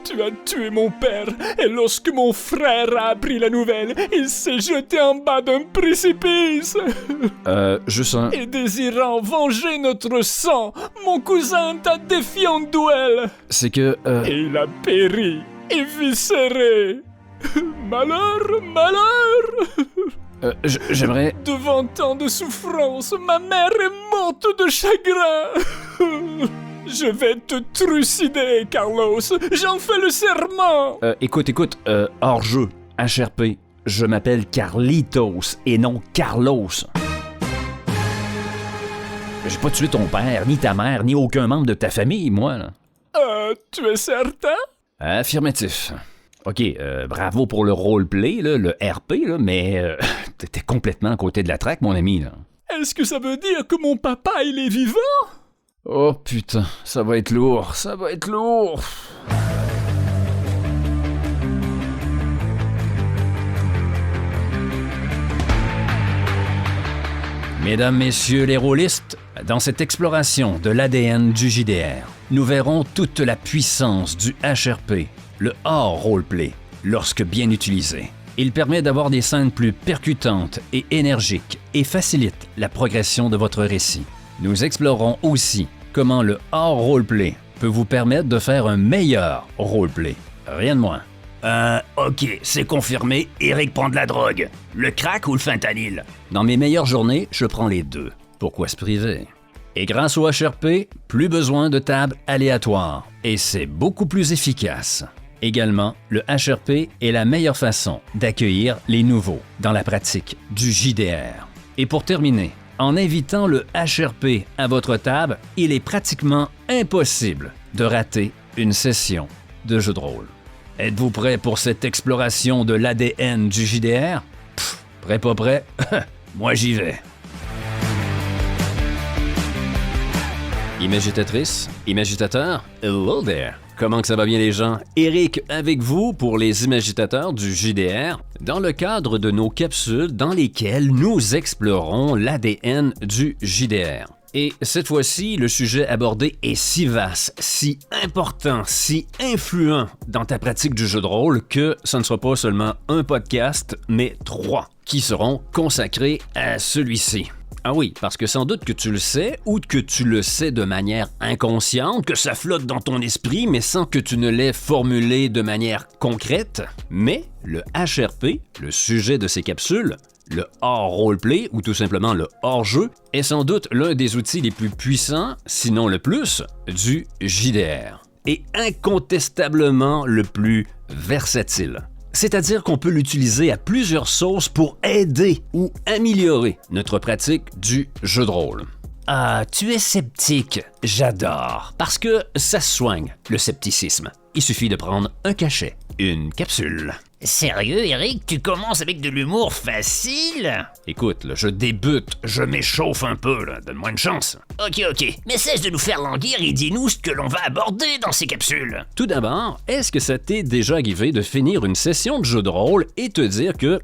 Tu as tué mon père, et lorsque mon frère a appris la nouvelle, il s'est jeté en bas d'un précipice. Juste un... Et désirant venger notre sang, mon cousin t'a défié en duel. C'est que... Et il a péri, éviscéré. Malheur, malheur. J'aimerais... Devant tant de souffrance, ma mère est morte de chagrin. Je vais te trucider, Carlos. J'en fais le serment. Écoute, hors jeu, HRP, je m'appelle Carlitos et non Carlos. J'ai pas tué ton père, ni ta mère, ni aucun membre de ta famille, moi, là. Tu es certain? Affirmatif. OK, bravo pour le roleplay, là, le RP, là, mais t'étais complètement à côté de la traque, mon ami, là. Est-ce que ça veut dire que mon papa, il est vivant? Oh putain, ça va être lourd. Mesdames, messieurs les rôlistes, dans cette exploration de l'ADN du JDR, nous verrons toute la puissance du HRP, le hors roleplay, lorsque bien utilisé. Il permet d'avoir des scènes plus percutantes et énergiques et facilite la progression de votre récit. Nous explorerons aussi comment le hors roleplay peut vous permettre de faire un meilleur roleplay. Rien de moins. Ok, c'est confirmé, Eric prend de la drogue. Le crack ou le fentanyl? Dans mes meilleures journées, je prends les deux. Pourquoi se priver? Et grâce au HRP, plus besoin de table aléatoire. Et c'est beaucoup plus efficace. Également, le HRP est la meilleure façon d'accueillir les nouveaux dans la pratique du JDR. Et pour terminer, en invitant le HRP à votre table, il est pratiquement impossible de rater une session de jeu de rôle. Êtes-vous prêt pour cette exploration de l'ADN du JDR? Prêt pas prêt? Moi j'y vais. Imagitatrice, imagitateur, hello there! Comment que ça va bien les gens? Eric avec vous pour les imagitateurs du JDR, dans le cadre de nos capsules dans lesquelles nous explorons l'ADN du JDR. Et cette fois-ci, le sujet abordé est si vaste, si important, si influent dans ta pratique du jeu de rôle que ce ne sera pas seulement un podcast, mais 3 qui seront consacrés à celui-ci. Ah oui, parce que sans doute que tu le sais, ou que tu le sais de manière inconsciente, que ça flotte dans ton esprit, mais sans que tu ne l'aies formulé de manière concrète. Mais le HRP, le sujet de ces capsules, le hors roleplay ou tout simplement le hors-jeu, est sans doute l'un des outils les plus puissants, sinon le plus, du JDR. Et incontestablement le plus versatile. C'est-à-dire qu'on peut l'utiliser à plusieurs sauces pour aider ou améliorer notre pratique du jeu de rôle. Ah, tu es sceptique. J'adore. Parce que ça soigne le scepticisme. Il suffit de prendre un cachet, une capsule. Sérieux, Eric, tu commences avec de l'humour facile? Écoute, là, je débute, je m'échauffe un peu, là. Donne-moi une chance. Ok, mais cesse de nous faire languir et dis-nous ce que l'on va aborder dans ces capsules. Tout d'abord, est-ce que ça t'est déjà arrivé de finir une session de jeu de rôle et te dire que,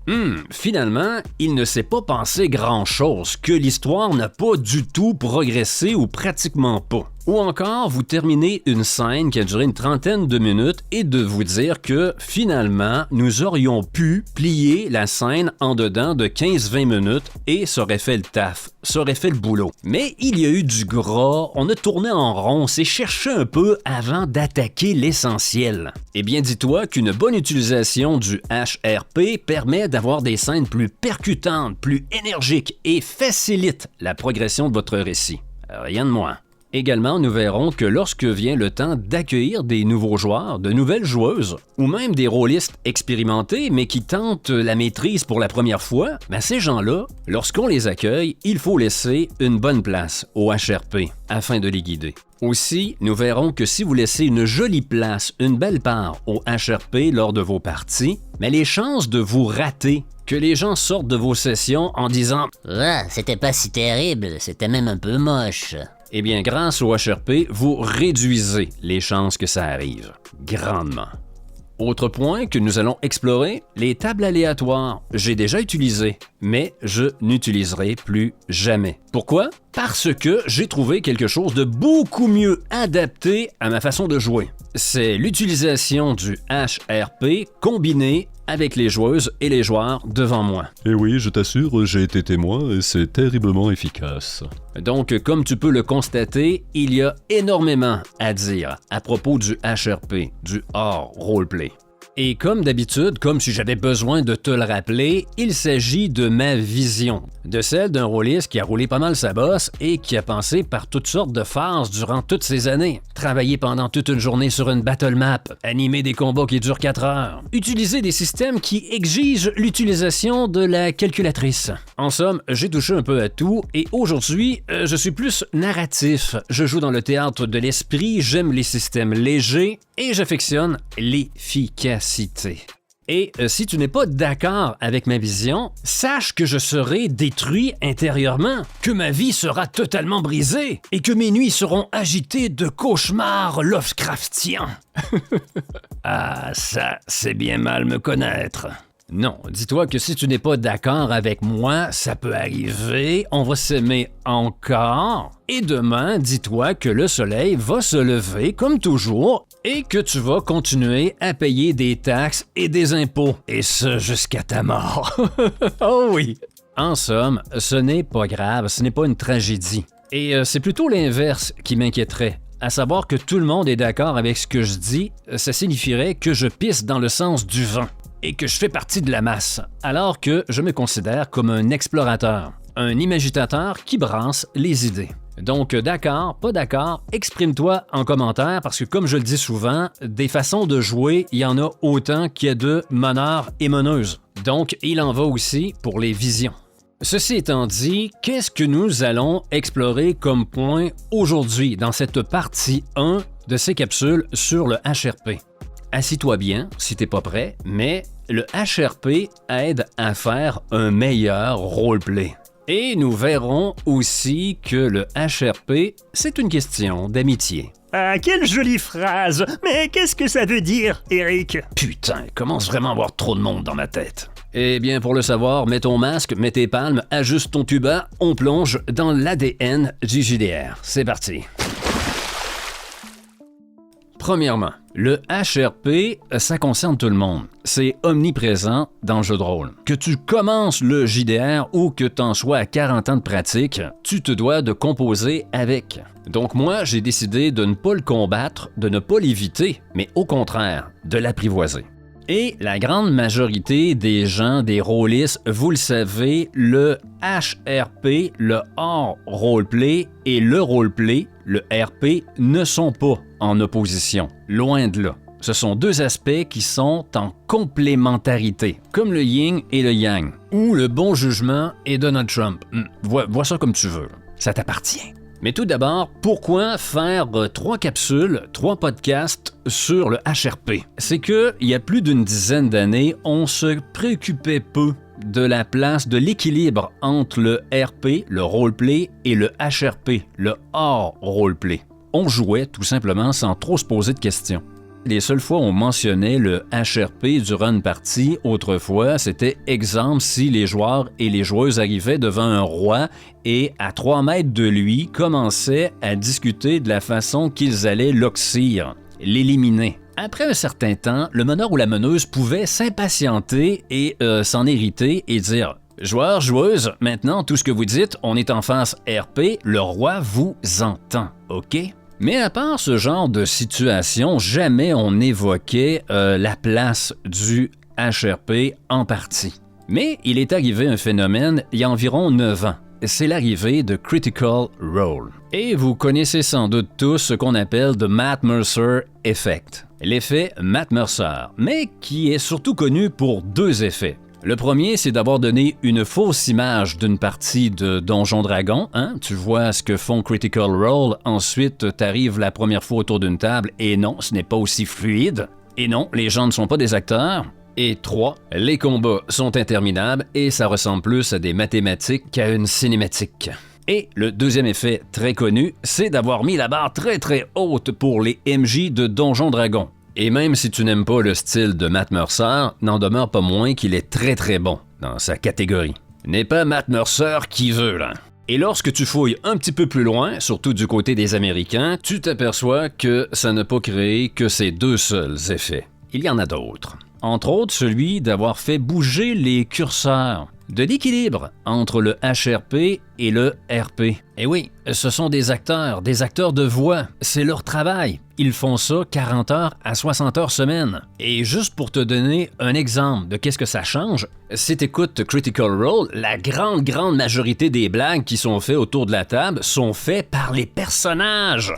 finalement, il ne s'est pas passé grand-chose, que l'histoire n'a pas du tout progressé ou pratiquement pas? Ou encore, vous terminez une scène qui a duré une trentaine de minutes et de vous dire que, finalement, nous aurions pu plier la scène en dedans de 15-20 minutes et ça aurait fait le taf, ça aurait fait le boulot. Mais il y a eu du gras, on a tourné en rond, on s'est cherché un peu avant d'attaquer l'essentiel. Eh bien, dis-toi qu'une bonne utilisation du HRP permet d'avoir des scènes plus percutantes, plus énergiques et facilite la progression de votre récit. Rien de moins. Également, nous verrons que lorsque vient le temps d'accueillir des nouveaux joueurs, de nouvelles joueuses, ou même des rôlistes expérimentés mais qui tentent la maîtrise pour la première fois, ces gens-là, lorsqu'on les accueille, il faut laisser une bonne place au HRP afin de les guider. Aussi, nous verrons que si vous laissez une jolie place, une belle part au HRP lors de vos parties, les chances de vous rater, que les gens sortent de vos sessions en disant « Ah, c'était pas si terrible, c'était même un peu moche », eh bien, grâce au HRP, vous réduisez les chances que ça arrive, grandement. Autre point que nous allons explorer, les tables aléatoires. J'ai déjà utilisé, mais je n'utiliserai plus jamais. Pourquoi? Parce que j'ai trouvé quelque chose de beaucoup mieux adapté à ma façon de jouer. C'est l'utilisation du HRP combiné avec les joueuses et les joueurs devant moi. Et oui, je t'assure, j'ai été témoin et c'est terriblement efficace. Donc, comme tu peux le constater, il y a énormément à dire à propos du HRP, du hors roleplay. Et comme d'habitude, comme si j'avais besoin de te le rappeler, il s'agit de ma vision, de celle d'un rôliste qui a roulé pas mal sa bosse et qui a pensé par toutes sortes de phases durant toutes ces années. Travailler pendant toute une journée sur une battle map, animer des combats qui durent 4 heures, utiliser des systèmes qui exigent l'utilisation de la calculatrice. En somme, j'ai touché un peu à tout et aujourd'hui, je suis plus narratif. Je joue dans le théâtre de l'esprit, j'aime les systèmes légers et j'affectionne l'efficacité. Et si tu n'es pas d'accord avec ma vision, sache que je serai détruit intérieurement, que ma vie sera totalement brisée et que mes nuits seront agitées de cauchemars Lovecraftiens. Ah, ça, c'est bien mal me connaître. Non, dis-toi que si tu n'es pas d'accord avec moi, ça peut arriver, on va s'aimer encore, et demain, dis-toi que le soleil va se lever comme toujours et que tu vas continuer à payer des taxes et des impôts, et ce jusqu'à ta mort. Oh oui! En somme, ce n'est pas grave, ce n'est pas une tragédie. Et c'est plutôt l'inverse qui m'inquiéterait. À savoir que tout le monde est d'accord avec ce que je dis, ça signifierait que je pisse dans le sens du vent et que je fais partie de la masse, alors que je me considère comme un explorateur, un imaginateur qui brasse les idées. Donc d'accord, pas d'accord, exprime-toi en commentaire parce que comme je le dis souvent, des façons de jouer, il y en a autant qu'il y a de meneurs et meneuses. Donc il en va aussi pour les visions. Ceci étant dit, qu'est-ce que nous allons explorer comme point aujourd'hui dans cette partie 1 de ces capsules sur le HRP? Assis-toi bien si t'es pas prêt, mais le HRP aide à faire un meilleur roleplay. Et nous verrons aussi que le HRP, c'est une question d'amitié. Ah, quelle jolie phrase! Mais qu'est-ce que ça veut dire, Eric? Putain, il commence vraiment à avoir trop de monde dans ma tête. Eh bien, pour le savoir, mets ton masque, mets tes palmes, ajuste ton tuba, on plonge dans l'ADN du JDR. C'est parti. Premièrement, le HRP, ça concerne tout le monde. C'est omniprésent dans le jeu de rôle. Que tu commences le JDR ou que tu en sois à 40 ans de pratique, tu te dois de composer avec. Donc moi, j'ai décidé de ne pas le combattre, de ne pas l'éviter, mais au contraire, de l'apprivoiser. Et la grande majorité des gens, des rôlistes, vous le savez, le HRP, le hors roleplay et le roleplay, le RP, ne sont pas en opposition, loin de là. Ce sont deux aspects qui sont en complémentarité, comme le yin et le yang, ou le bon jugement et Donald Trump. Vois ça comme tu veux, ça t'appartient. Mais tout d'abord, pourquoi faire 3 capsules, 3 podcasts sur le HRP? C'est qu'il y a plus d'une dizaine d'années, on se préoccupait peu de la place, de l'équilibre entre le RP, le roleplay, et le HRP, le hors roleplay. On jouait tout simplement sans trop se poser de questions. Les seules fois où on mentionnait le HRP durant une partie, autrefois, c'était exemple si les joueurs et les joueuses arrivaient devant un roi et, à 3 mètres de lui, commençaient à discuter de la façon qu'ils allaient l'oxyre, l'éliminer. Après un certain temps, le meneur ou la meneuse pouvait s'impatienter et s'en hériter et dire « Joueurs, joueuses, maintenant tout ce que vous dites, on est en phase RP, le roi vous entend, OK? » Mais à part ce genre de situation, jamais on évoquait la place du HRP en partie. Mais il est arrivé un phénomène il y a environ 9 ans. C'est l'arrivée de Critical Role. Et vous connaissez sans doute tous ce qu'on appelle le Matt Mercer Effect. L'effet Matt Mercer, mais qui est surtout connu pour 2 effets. Le premier, c'est d'avoir donné une fausse image d'une partie de Donjon Dragon. Hein? Tu vois ce que font Critical Role, ensuite t'arrives la première fois autour d'une table et non, ce n'est pas aussi fluide. Et non, les gens ne sont pas des acteurs. Et 3, les combats sont interminables et ça ressemble plus à des mathématiques qu'à une cinématique. Et le deuxième effet très connu, c'est d'avoir mis la barre très très haute pour les MJ de Donjon Dragon. Et même si tu n'aimes pas le style de Matt Mercer, n'en demeure pas moins qu'il est très très bon dans sa catégorie. N'est pas Matt Mercer qui veut, là. Et lorsque tu fouilles un petit peu plus loin, surtout du côté des Américains, tu t'aperçois que ça n'a pas créé que ces deux seuls effets. Il y en a d'autres. Entre autres, celui d'avoir fait bouger les curseurs, de l'équilibre entre le HRP et le RP. Et oui, ce sont des acteurs de voix. C'est leur travail. Ils font ça 40 heures à 60 heures semaine. Et juste pour te donner un exemple de qu'est-ce que ça change, si tu écoutes Critical Role, la grande majorité des blagues qui sont faites autour de la table sont faites par les personnages.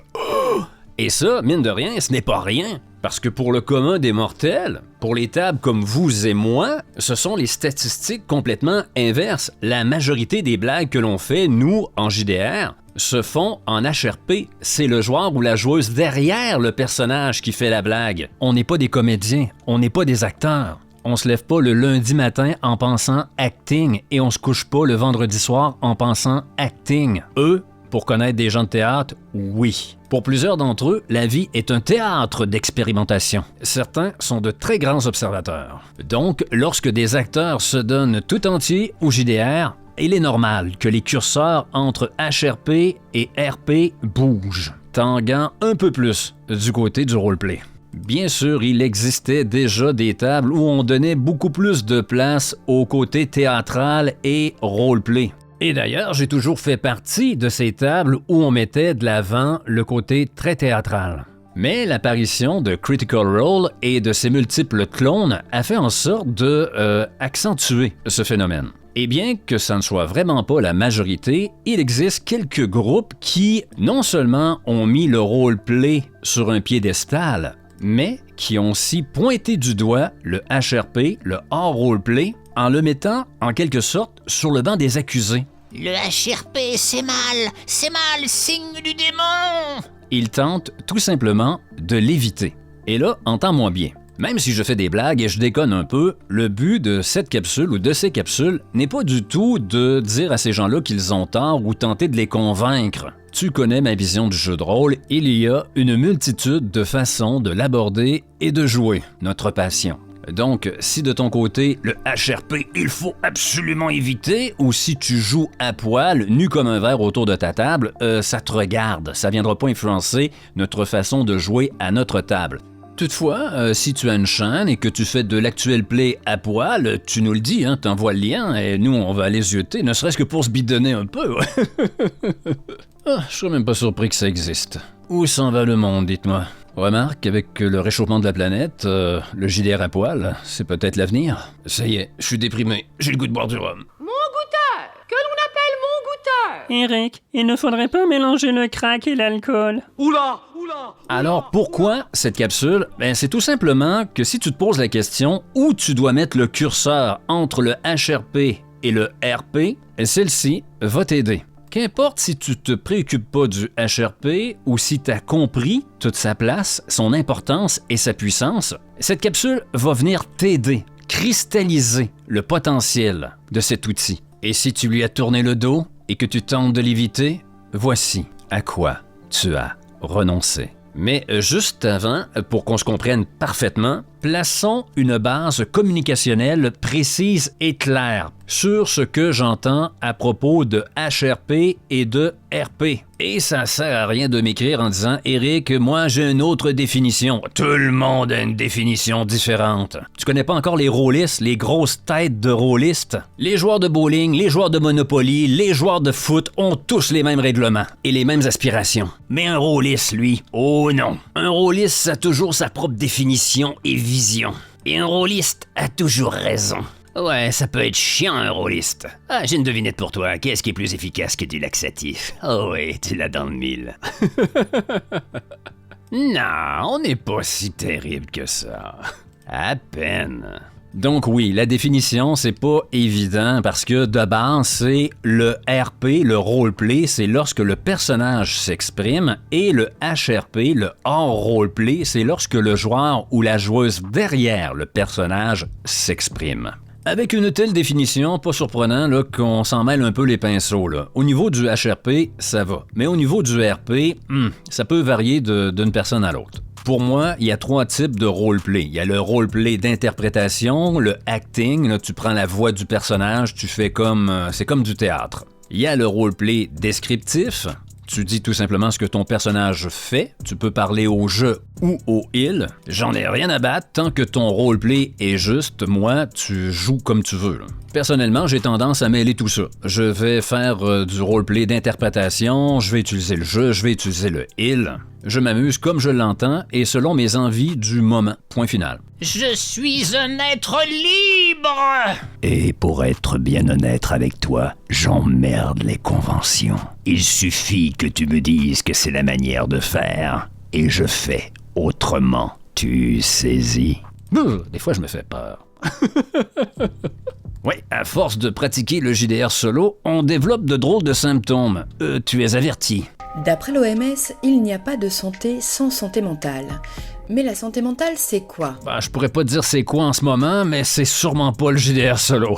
Et ça, mine de rien, ce n'est pas rien. Parce que pour le commun des mortels, pour les tables comme vous et moi, ce sont les statistiques complètement inverses. La majorité des blagues que l'on fait, nous, en JDR, se font en HRP. C'est le joueur ou la joueuse derrière le personnage qui fait la blague. On n'est pas des comédiens, on n'est pas des acteurs. On se lève pas le lundi matin en pensant acting et on se couche pas le vendredi soir en pensant acting. Eux, pour connaître des gens de théâtre, oui. Pour plusieurs d'entre eux, la vie est un théâtre d'expérimentation. Certains sont de très grands observateurs. Donc, lorsque des acteurs se donnent tout entier au JDR, il est normal que les curseurs entre HRP et RP bougent, tanguant un peu plus du côté du roleplay. Bien sûr, il existait déjà des tables où on donnait beaucoup plus de place au côté théâtral et roleplay. Et d'ailleurs, j'ai toujours fait partie de ces tables où on mettait de l'avant le côté très théâtral. Mais l'apparition de Critical Role et de ses multiples clones a fait en sorte de accentuer ce phénomène. Et bien que ça ne soit vraiment pas la majorité, il existe quelques groupes qui, non seulement ont mis le roleplay sur un piédestal, mais qui ont aussi pointé du doigt le HRP, le hors roleplay, en le mettant en quelque sorte sur le banc des accusés. Le HRP, c'est mal, signe du démon! Ils tentent tout simplement de l'éviter. Et là, entends-moi bien. Même si je fais des blagues et je déconne un peu, le but de cette capsule ou de ces capsules n'est pas du tout de dire à ces gens-là qu'ils ont tort ou tenter de les convaincre. Tu connais ma vision du jeu de rôle, il y a une multitude de façons de l'aborder et de jouer, notre passion. Donc, si de ton côté, le HRP, il faut absolument éviter, ou si tu joues à poil, nu comme un verre autour de ta table, ça te regarde, ça viendra pas influencer notre façon de jouer à notre table. Toutefois, si tu as une chaîne et que tu fais de l'actuel play à poil, tu nous le dis, hein, t'envoies le lien et nous, on va aller zioter, ne serait-ce que pour se bidonner un peu. Je serais même pas surpris que ça existe. Où s'en va le monde, dites-moi? Remarque, avec le réchauffement de la planète, le JDR à poil, c'est peut-être l'avenir. Ça y est, je suis déprimé, j'ai le goût de boire du rhum. Mon goûteur, que l'on appelle mon goûteur. Eric, il ne faudrait pas mélanger le crack et l'alcool. Oula! Alors pourquoi cette capsule? C'est tout simplement que si tu te poses la question où tu dois mettre le curseur entre le HRP et le RP, celle-ci va t'aider. Qu'importe si tu te préoccupes pas du HRP ou si tu as compris toute sa place, son importance et sa puissance, cette capsule va venir t'aider, cristalliser le potentiel de cet outil. Et si tu lui as tourné le dos et que tu tentes de l'éviter, voici à quoi tu as renoncé. Mais juste avant, pour qu'on se comprenne parfaitement, plaçons une base communicationnelle précise et claire sur ce que j'entends à propos de HRP et de RP. Et ça sert à rien de m'écrire en disant « Eric, moi j'ai une autre définition. » Tout le monde a une définition différente. Tu connais pas encore les rôlistes, les grosses têtes de rôlistes? Les joueurs de bowling, les joueurs de Monopoly, les joueurs de foot ont tous les mêmes règlements et les mêmes aspirations. Mais un rôliste, lui, oh non. Un rôliste a toujours sa propre définition et vision. Et un rôliste a toujours raison. Ouais, ça peut être chiant, un rôliste. Ah, j'ai une devinette pour toi. Qu'est-ce qui est plus efficace que du laxatif? Oh ouais, tu l'as dans le mille. Non, on n'est pas si terrible que ça. À peine. Donc oui, la définition, c'est pas évident parce que de base, c'est le RP, le roleplay, c'est lorsque le personnage s'exprime et le HRP, le hors roleplay, c'est lorsque le joueur ou la joueuse derrière le personnage s'exprime. Avec une telle définition, pas surprenant là, qu'on s'en mêle un peu les pinceaux. Là. Au niveau du HRP, ça va. Mais au niveau du RP, ça peut varier d'une personne à l'autre. Pour moi, il y a 3 types de roleplay. Il y a le roleplay d'interprétation, le acting, là, tu prends la voix du personnage, tu fais comme... c'est comme du théâtre. Il y a le roleplay descriptif. Tu dis tout simplement ce que ton personnage fait. Tu peux parler au je ou au il. J'en ai rien à battre tant que ton roleplay est juste. Moi, tu joues comme tu veux, là. Personnellement, j'ai tendance à mêler tout ça. Je vais faire du roleplay d'interprétation, je vais utiliser le je vais utiliser le il. Je m'amuse comme je l'entends et selon mes envies du moment. Point final. Je suis un être libre. Et pour être bien honnête avec toi, j'emmerde les conventions. Il suffit que tu me dises que c'est la manière de faire, et je fais autrement. Tu saisis? Des fois, je me fais peur. Oui, à force de pratiquer le JDR solo, on développe de drôles de symptômes. Tu es averti. D'après l'OMS, il n'y a pas de santé sans santé mentale. Mais la santé mentale, c'est quoi? Je pourrais pas te dire c'est quoi en ce moment, mais c'est sûrement pas le JDR solo.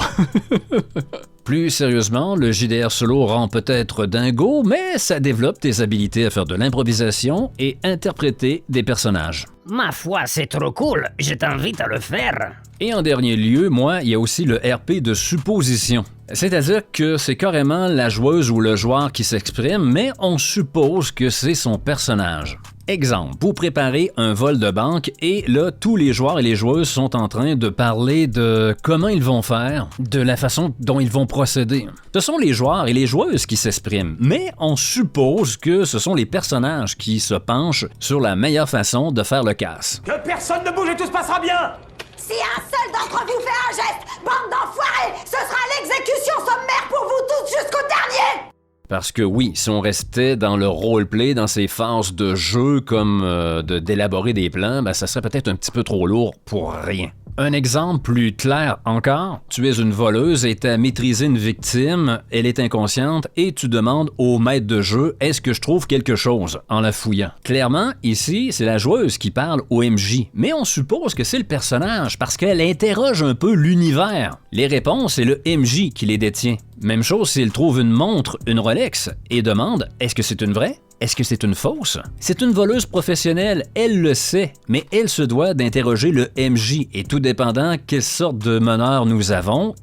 Plus sérieusement, le JDR solo rend peut-être dingo, mais ça développe tes habiletés à faire de l'improvisation et interpréter des personnages. Ma foi, c'est trop cool. Je t'invite à le faire. Et en dernier lieu, moi, il y a aussi le RP de supposition. C'est-à-dire que c'est carrément la joueuse ou le joueur qui s'exprime, mais on suppose que c'est son personnage. Exemple, vous préparez un vol de banque et là, tous les joueurs et les joueuses sont en train de parler de comment ils vont faire, de la façon dont ils vont procéder. Ce sont les joueurs et les joueuses qui s'expriment, mais on suppose que ce sont les personnages qui se penchent sur la meilleure façon de faire le casse. Que personne ne bouge et tout se passera bien! Si un seul d'entre vous fait un geste, bande d'enfoirés, ce sera l'exécution sommaire pour vous tous jusqu'au dernier! Parce que oui, si on restait dans le roleplay, dans ces phases de jeu comme d'élaborer des plans, ça serait peut-être un petit peu trop lourd pour rien. Un exemple plus clair encore, tu es une voleuse et tu as maîtrisé une victime, elle est inconsciente et tu demandes au maître de jeu « Est-ce que je trouve quelque chose ?» en la fouillant. Clairement, ici, c'est la joueuse qui parle au MJ, mais on suppose que c'est le personnage parce qu'elle interroge un peu l'univers. Les réponses, c'est le MJ qui les détient. Même chose s'il trouve une montre, une Rolex, et demande « Est-ce que c'est une vraie? Est-ce que c'est une fausse? » C'est une voleuse professionnelle, elle le sait, mais elle se doit d'interroger le MJ, et tout dépendant quelle sorte de meneur nous avons,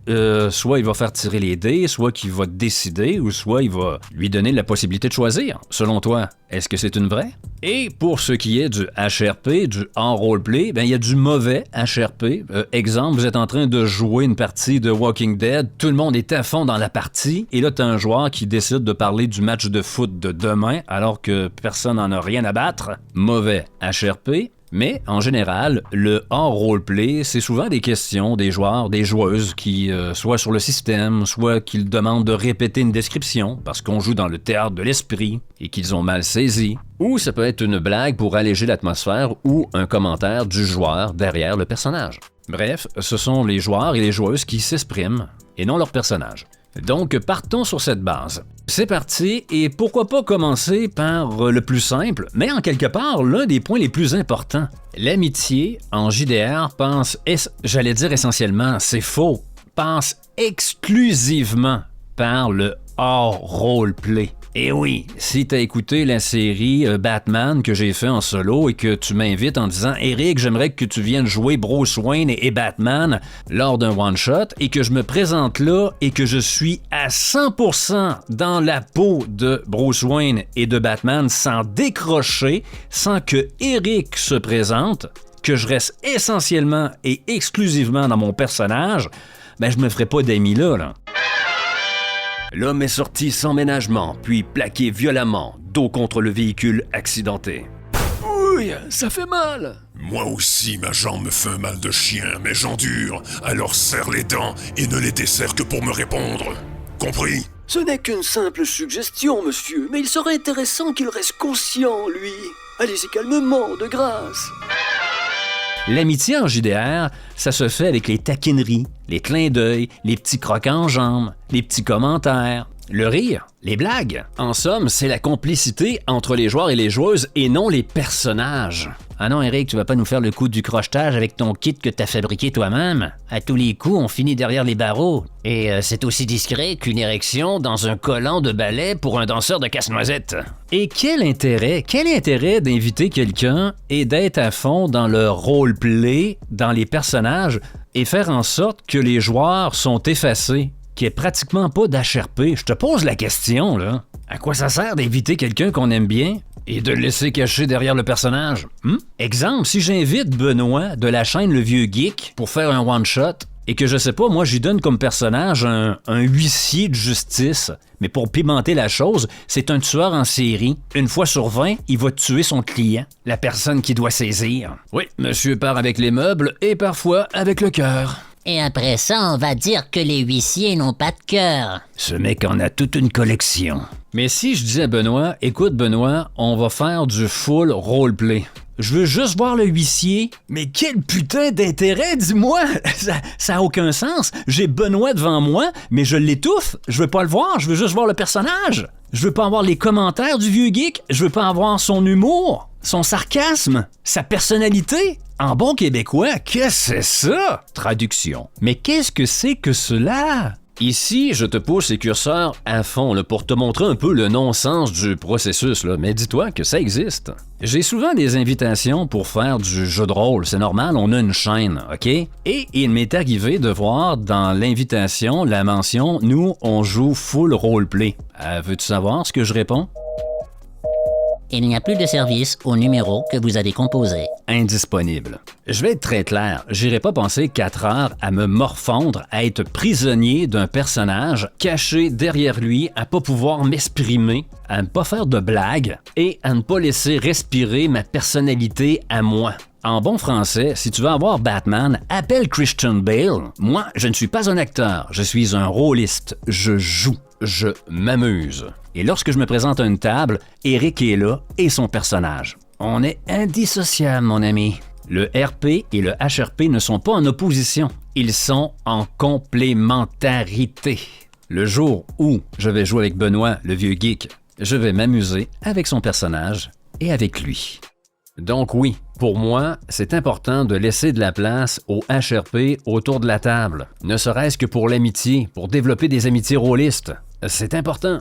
soit il va faire tirer les dés, soit qu'il va décider, ou soit il va lui donner la possibilité de choisir. Selon toi, est-ce que c'est une vraie? Et pour ce qui est du HRP, du hors-roleplay, il y a du mauvais HRP. Exemple, vous êtes en train de jouer une partie de Walking Dead, tout le monde est à fond dans la partie, et là, tu as un joueur qui décide de parler du match de foot de demain, alors que personne n'en a rien à battre. Mauvais HRP. Mais en général, le hors-roleplay, c'est souvent des questions des joueurs, des joueuses qui, soit sur le système, soit qu'ils demandent de répéter une description parce qu'on joue dans le théâtre de l'esprit et qu'ils ont mal saisi. Ou ça peut être une blague pour alléger l'atmosphère ou un commentaire du joueur derrière le personnage. Bref, ce sont les joueurs et les joueuses qui s'expriment et non leur personnage. Donc, partons sur cette base. C'est parti, et pourquoi pas commencer par le plus simple, mais en quelque part, l'un des points les plus importants. L'amitié, en JDR, j'allais dire essentiellement, c'est faux, passe exclusivement par le hors-roleplay. Et oui, si t'as écouté la série Batman que j'ai fait en solo et que tu m'invites en disant « Eric, j'aimerais que tu viennes jouer Bruce Wayne et Batman lors d'un one-shot et que je me présente là et que je suis à 100% dans la peau de Bruce Wayne et de Batman sans décrocher, sans que Eric se présente, que je reste essentiellement et exclusivement dans mon personnage, je me ferai pas d'amis là. » L'homme est sorti sans ménagement, puis plaqué violemment, dos contre le véhicule accidenté. Ouh, ça fait mal. Moi aussi, ma jambe me fait un mal de chien, mais j'endure. Alors serre les dents et ne les desserre que pour me répondre. Compris? Ce n'est qu'une simple suggestion, monsieur, mais il serait intéressant qu'il reste conscient, lui. Allez-y calmement, de grâce. L'amitié en JDR, ça se fait avec les taquineries, les clins d'œil, les petits crocs en jambes, les petits commentaires, le rire, les blagues. En somme, c'est la complicité entre les joueurs et les joueuses et non les personnages. Ah non, Eric, tu vas pas nous faire le coup du crochetage avec ton kit que t'as fabriqué toi-même? À tous les coups, on finit derrière les barreaux. Et c'est aussi discret qu'une érection dans un collant de ballet pour un danseur de casse-noisette. Et quel intérêt d'inviter quelqu'un et d'être à fond dans le roleplay, dans les personnages, et faire en sorte que les joueurs sont effacés qu'il n'y ait pratiquement pas d'HRP. Je te pose la question, là. À quoi ça sert d'inviter quelqu'un qu'on aime bien et de le laisser caché derrière le personnage? Exemple, si j'invite Benoît de la chaîne Le Vieux Geek pour faire un one-shot et que je sais pas, moi j'y donne comme personnage un huissier de justice, mais pour pimenter la chose, c'est un tueur en série. Une fois sur 20, il va tuer son client, la personne qui doit saisir. Oui, monsieur part avec les meubles et parfois avec le cœur. Et après ça, on va dire que les huissiers n'ont pas de cœur. Ce mec en a toute une collection. Mais si je dis à Benoît, écoute Benoît, on va faire du full roleplay. Je veux juste voir le huissier. Mais quel putain d'intérêt, dis-moi! Ça a aucun sens. J'ai Benoît devant moi, mais je l'étouffe. Je veux pas le voir, je veux juste voir le personnage. Je veux pas avoir les commentaires du vieux geek. Je veux pas avoir son humour, son sarcasme, sa personnalité. En bon québécois, qu'est-ce que c'est ça? Traduction. Mais qu'est-ce que c'est que cela? Ici, je te pousse les curseurs à fond là, pour te montrer un peu le non-sens du processus, là. Mais dis-toi que ça existe. J'ai souvent des invitations pour faire du jeu de rôle, c'est normal, on a une chaîne, OK? Et il m'est arrivé de voir dans l'invitation la mention « Nous, on joue full roleplay ». Veux-tu savoir ce que je réponds? Il n'y a plus de service au numéro que vous avez composé. Indisponible. Je vais être très clair, j'irai pas passer 4 heures à me morfondre, à être prisonnier d'un personnage, caché derrière lui, à pas pouvoir m'exprimer, à ne pas faire de blagues et à ne pas laisser respirer ma personnalité à moi. En bon français, si tu veux avoir Batman, appelle Christian Bale. Moi, je ne suis pas un acteur, je suis un rôliste. Je joue, je m'amuse. Et lorsque je me présente à une table, Eric est là et son personnage. On est indissociables, mon ami. Le RP et le HRP ne sont pas en opposition, ils sont en complémentarité. Le jour où je vais jouer avec Benoît, le vieux geek, je vais m'amuser avec son personnage et avec lui. Donc oui, pour moi, c'est important de laisser de la place au HRP autour de la table, ne serait-ce que pour l'amitié, pour développer des amitiés rôlistes. C'est important.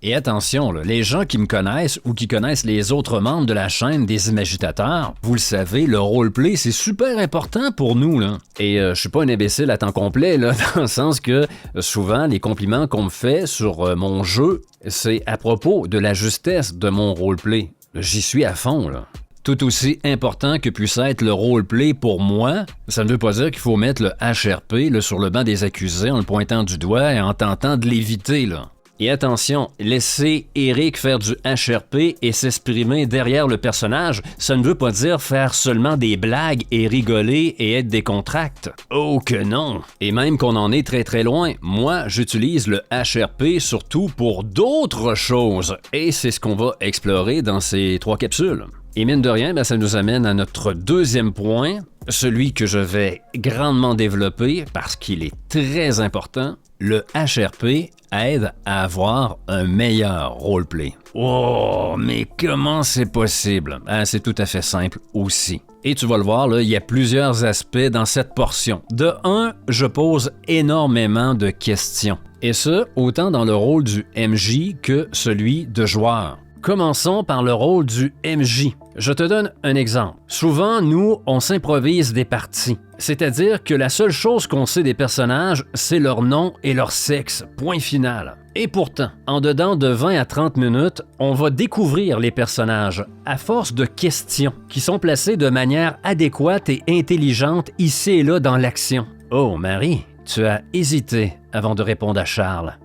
Et attention, là, les gens qui me connaissent ou qui connaissent les autres membres de la chaîne des Imagitateurs, vous le savez, le roleplay, c'est super important pour nous, là. Et je suis pas un imbécile à temps complet, là, dans le sens que souvent, les compliments qu'on me fait sur mon jeu, c'est à propos de la justesse de mon roleplay. J'y suis à fond, là. Tout aussi important que puisse être le roleplay pour moi, ça ne veut pas dire qu'il faut mettre le HRP là, sur le banc des accusés en le pointant du doigt et en tentant de l'éviter, là. Et attention, laisser Eric faire du HRP et s'exprimer derrière le personnage, ça ne veut pas dire faire seulement des blagues et rigoler et être décontracté. Oh que non! Et même qu'on en est très très loin, moi j'utilise le HRP surtout pour d'autres choses. Et c'est ce qu'on va explorer dans ces 3 capsules. Et mine de rien, ça nous amène à notre deuxième point, celui que je vais grandement développer parce qu'il est très important. Le HRP aide à avoir un meilleur roleplay. Oh, mais comment c'est possible? C'est tout à fait simple aussi. Et tu vas le voir, là, il y a plusieurs aspects dans cette portion. De un, je pose énormément de questions. Et ce, autant dans le rôle du MJ que celui de joueur. Commençons par le rôle du MJ. Je te donne un exemple. Souvent, nous, on s'improvise des parties. C'est-à-dire que la seule chose qu'on sait des personnages, c'est leur nom et leur sexe. Point final. Et pourtant, en dedans de 20 à 30 minutes, on va découvrir les personnages à force de questions qui sont placées de manière adéquate et intelligente ici et là dans l'action. Oh, Marie, tu as hésité avant de répondre à Charles.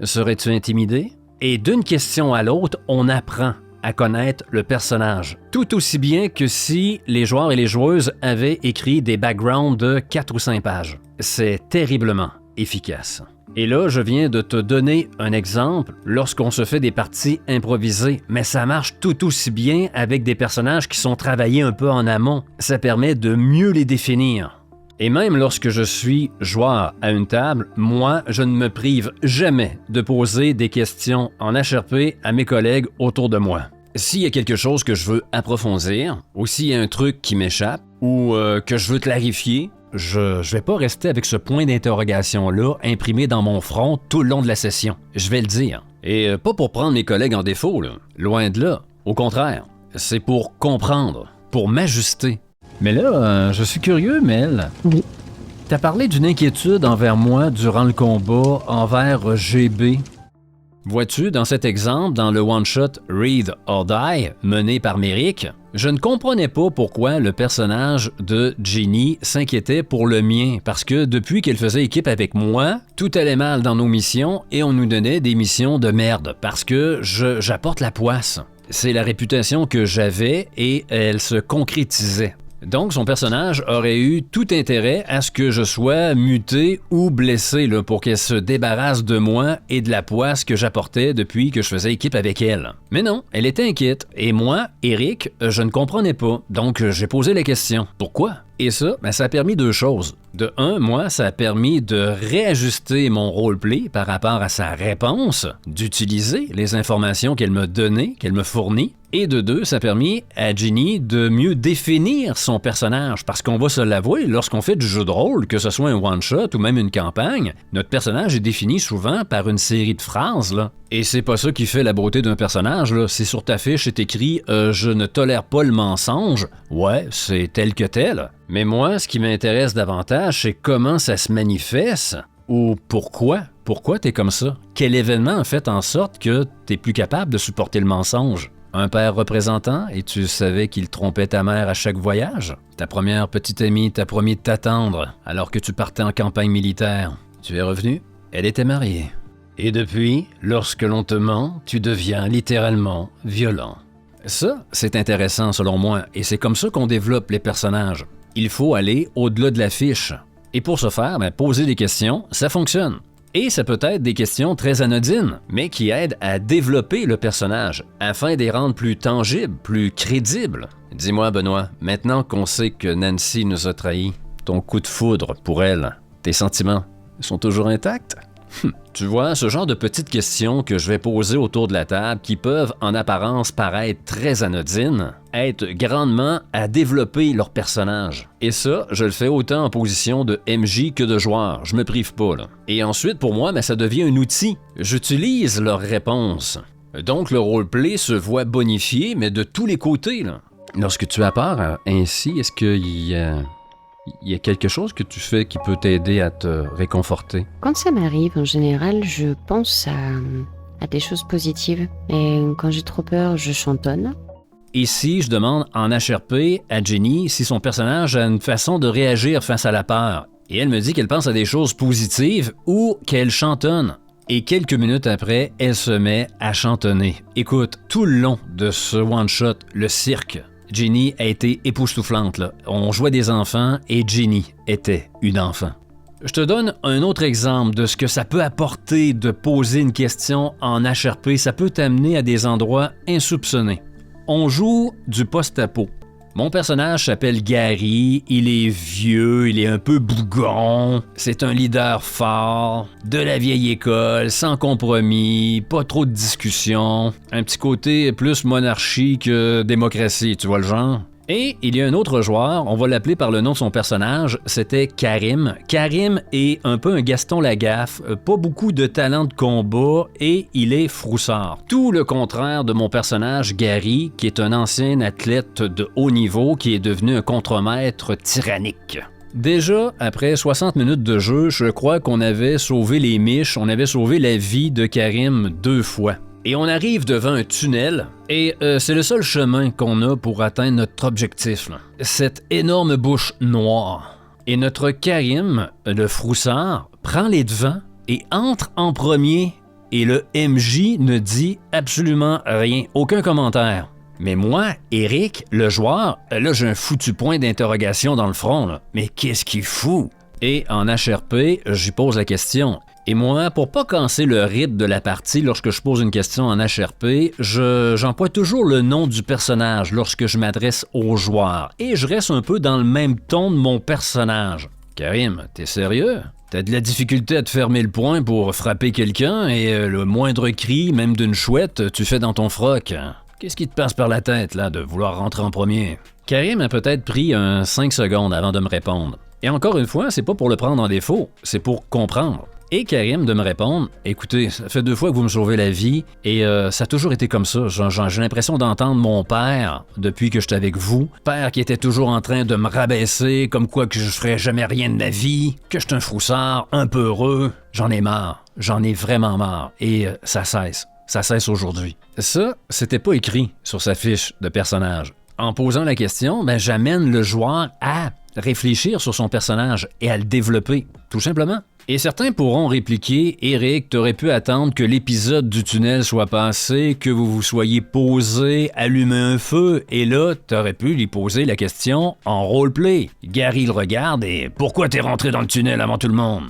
Serais-tu intimidé? Et d'une question à l'autre, on apprend à connaître le personnage. Tout aussi bien que si les joueurs et les joueuses avaient écrit des backgrounds de 4 ou 5 pages. C'est terriblement efficace. Et là, je viens de te donner un exemple lorsqu'on se fait des parties improvisées, mais ça marche tout aussi bien avec des personnages qui sont travaillés un peu en amont. Ça permet de mieux les définir. Et même lorsque je suis joueur à une table, moi, je ne me prive jamais de poser des questions en HRP à mes collègues autour de moi. S'il y a quelque chose que je veux approfondir, ou s'il y a un truc qui m'échappe, ou que je veux clarifier, je vais pas rester avec ce point d'interrogation-là imprimé dans mon front tout le long de la session. Je vais le dire. Et pas pour prendre mes collègues en défaut, là. Loin de là. Au contraire, c'est pour comprendre, pour m'ajuster. Mais là, je suis curieux, Mel. Oui. T'as parlé d'une inquiétude envers moi durant le combat, envers GB. Vois-tu, dans cet exemple, dans le one-shot Read or Die, mené par Merrick, je ne comprenais pas pourquoi le personnage de Ginny s'inquiétait pour le mien, parce que depuis qu'elle faisait équipe avec moi, tout allait mal dans nos missions et on nous donnait des missions de merde, parce que j'apporte la poisse. C'est la réputation que j'avais et elle se concrétisait. Donc, son personnage aurait eu tout intérêt à ce que je sois muté ou blessé là, pour qu'elle se débarrasse de moi et de la poisse que j'apportais depuis que je faisais équipe avec elle. Mais non, elle était inquiète. Et moi, Eric, je ne comprenais pas. Donc, j'ai posé la question. Pourquoi? Et ça, ça a permis deux choses. De un, moi, ça a permis de réajuster mon roleplay par rapport à sa réponse, d'utiliser les informations qu'elle m'a données, qu'elle me fournit. Et de deux, ça a permis à Ginny de mieux définir son personnage. Parce qu'on va se l'avouer, lorsqu'on fait du jeu de rôle, que ce soit un one-shot ou même une campagne, notre personnage est défini souvent par une série de phrases, là. Et c'est pas ça qui fait la beauté d'un personnage, là. Si sur ta fiche est écrit « Je ne tolère pas le mensonge », ouais, c'est tel que tel. Mais moi, ce qui m'intéresse davantage, c'est comment ça se manifeste ou pourquoi. Pourquoi t'es comme ça? Quel événement a fait en sorte que t'es plus capable de supporter le mensonge? Un père représentant et tu savais qu'il trompait ta mère à chaque voyage? Ta première petite amie t'a promis de t'attendre alors que tu partais en campagne militaire. Tu es revenu? Elle était mariée. Et depuis, lorsque l'on te ment, tu deviens littéralement violent. Ça, c'est intéressant selon moi, et c'est comme ça qu'on développe les personnages. Il faut aller au-delà de la fiche. Et pour ce faire, poser des questions, ça fonctionne. Et ça peut être des questions très anodines, mais qui aident à développer le personnage, afin de les rendre plus tangibles, plus crédibles. Dis-moi, Benoît, maintenant qu'on sait que Nancy nous a trahis, ton coup de foudre pour elle, tes sentiments, sont toujours intacts? Tu vois, ce genre de petites questions que je vais poser autour de la table qui peuvent en apparence paraître très anodines, aident grandement à développer leur personnage. Et ça, je le fais autant en position de MJ que de joueur, je me prive pas là. Et ensuite, pour moi, ça devient un outil. J'utilise leurs réponses. Donc le roleplay se voit bonifié, mais de tous les côtés, là. Lorsque tu as peur ainsi, est-ce qu'il y a quelque chose que tu fais qui peut t'aider à te réconforter? Quand ça m'arrive, en général, je pense à des choses positives. Et quand j'ai trop peur, je chantonne. Ici, je demande en HRP à Ginny si son personnage a une façon de réagir face à la peur. Et elle me dit qu'elle pense à des choses positives ou qu'elle chantonne. Et quelques minutes après, elle se met à chantonner. Écoute, tout le long de ce one-shot, le cirque, Ginny a été époustouflante, là. On jouait des enfants et Ginny était une enfant. Je te donne un autre exemple de ce que ça peut apporter de poser une question en HRP. Ça peut t'amener à des endroits insoupçonnés. On joue du post-apo. Mon personnage s'appelle Gary, il est vieux, il est un peu bougon, c'est un leader fort, de la vieille école, sans compromis, pas trop de discussion, un petit côté plus monarchie que démocratie, tu vois le genre? Et il y a un autre joueur, on va l'appeler par le nom de son personnage, c'était Karim. Karim est un peu un Gaston Lagaffe, pas beaucoup de talent de combat et il est froussard. Tout le contraire de mon personnage Gary, qui est un ancien athlète de haut niveau qui est devenu un contremaître tyrannique. Déjà, après 60 minutes de jeu, je crois qu'on avait sauvé les miches, on avait sauvé la vie de Karim 2 fois. Et on arrive devant un tunnel, et c'est le seul chemin qu'on a pour atteindre notre objectif, là. Cette énorme bouche noire. Et notre Karim, le froussard, prend les devants et entre en premier, et le MJ ne dit absolument rien, aucun commentaire. Mais moi, Eric, le joueur, là j'ai un foutu point d'interrogation dans le front, là. Mais qu'est-ce qu'il fout? Et en HRP, j'y pose la question. Et moi, pour pas casser le rythme de la partie lorsque je pose une question en HRP, j'emploie toujours le nom du personnage lorsque je m'adresse au joueur. Et je reste un peu dans le même ton de mon personnage. Karim, t'es sérieux? T'as de la difficulté à te fermer le poing pour frapper quelqu'un et le moindre cri, même d'une chouette, tu fais dans ton froc. Qu'est-ce qui te passe par la tête, là, de vouloir rentrer en premier? Karim a peut-être pris 5 secondes avant de me répondre. Et encore une fois, c'est pas pour le prendre en défaut, c'est pour comprendre. Et Karim de me répondre, écoutez, ça fait 2 fois que vous me sauvez la vie et ça a toujours été comme ça. J'ai l'impression d'entendre mon père depuis que j'étais avec vous. Père qui était toujours en train de me rabaisser, comme quoi que je ferais jamais rien de ma vie, que j'étais un froussard, un peu heureux. J'en ai marre. J'en ai vraiment marre. Et ça cesse. Ça cesse aujourd'hui. Ça, c'était pas écrit sur sa fiche de personnage. En posant la question, j'amène le joueur à réfléchir sur son personnage et à le développer, tout simplement. Et certains pourront répliquer « Eric, t'aurais pu attendre que l'épisode du tunnel soit passé, que vous vous soyez posé, allumé un feu, et là, t'aurais pu lui poser la question en roleplay. » Gary le regarde et « Pourquoi t'es rentré dans le tunnel avant tout le monde? »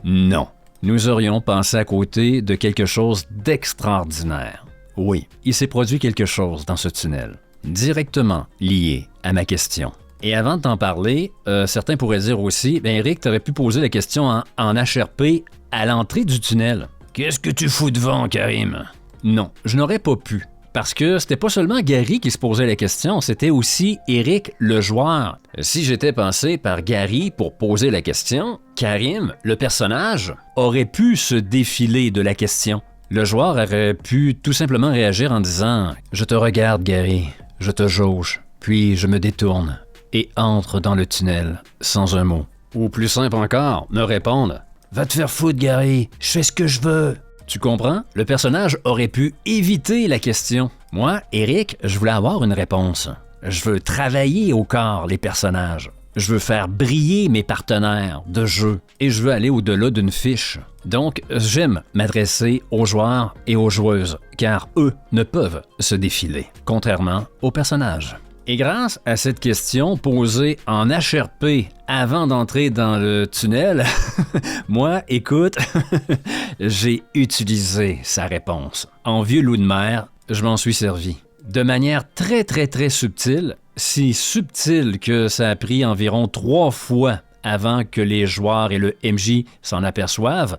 Non. Nous aurions passé à côté de quelque chose d'extraordinaire. Oui, il s'est produit quelque chose dans ce tunnel, directement lié à ma question. Et avant de t'en parler, certains pourraient dire aussi, Eric, t'aurais pu poser la question en HRP à l'entrée du tunnel. Qu'est-ce que tu fous devant, Karim? Non, je n'aurais pas pu. Parce que c'était pas seulement Gary qui se posait la question, c'était aussi Eric, le joueur. Si j'étais passé par Gary pour poser la question, Karim, le personnage, aurait pu se défiler de la question. Le joueur aurait pu tout simplement réagir en disant « Je te regarde, Gary, je te jauge, puis je me détourne. » et entre dans le tunnel sans un mot. Ou plus simple encore, me répondre « Va te faire foutre, Gary, je fais ce que je veux. » Tu comprends? Le personnage aurait pu éviter la question. Moi, Eric, je voulais avoir une réponse. Je veux travailler au corps les personnages. Je veux faire briller mes partenaires de jeu et je veux aller au-delà d'une fiche. Donc, j'aime m'adresser aux joueurs et aux joueuses, car eux ne peuvent se défiler, contrairement aux personnages. Et grâce à cette question posée en HRP avant d'entrer dans le tunnel, moi, écoute, j'ai utilisé sa réponse. En vieux loup de mer, je m'en suis servi. De manière très, très, très subtile, si subtile que ça a pris environ 3 fois avant que les joueurs et le MJ s'en aperçoivent,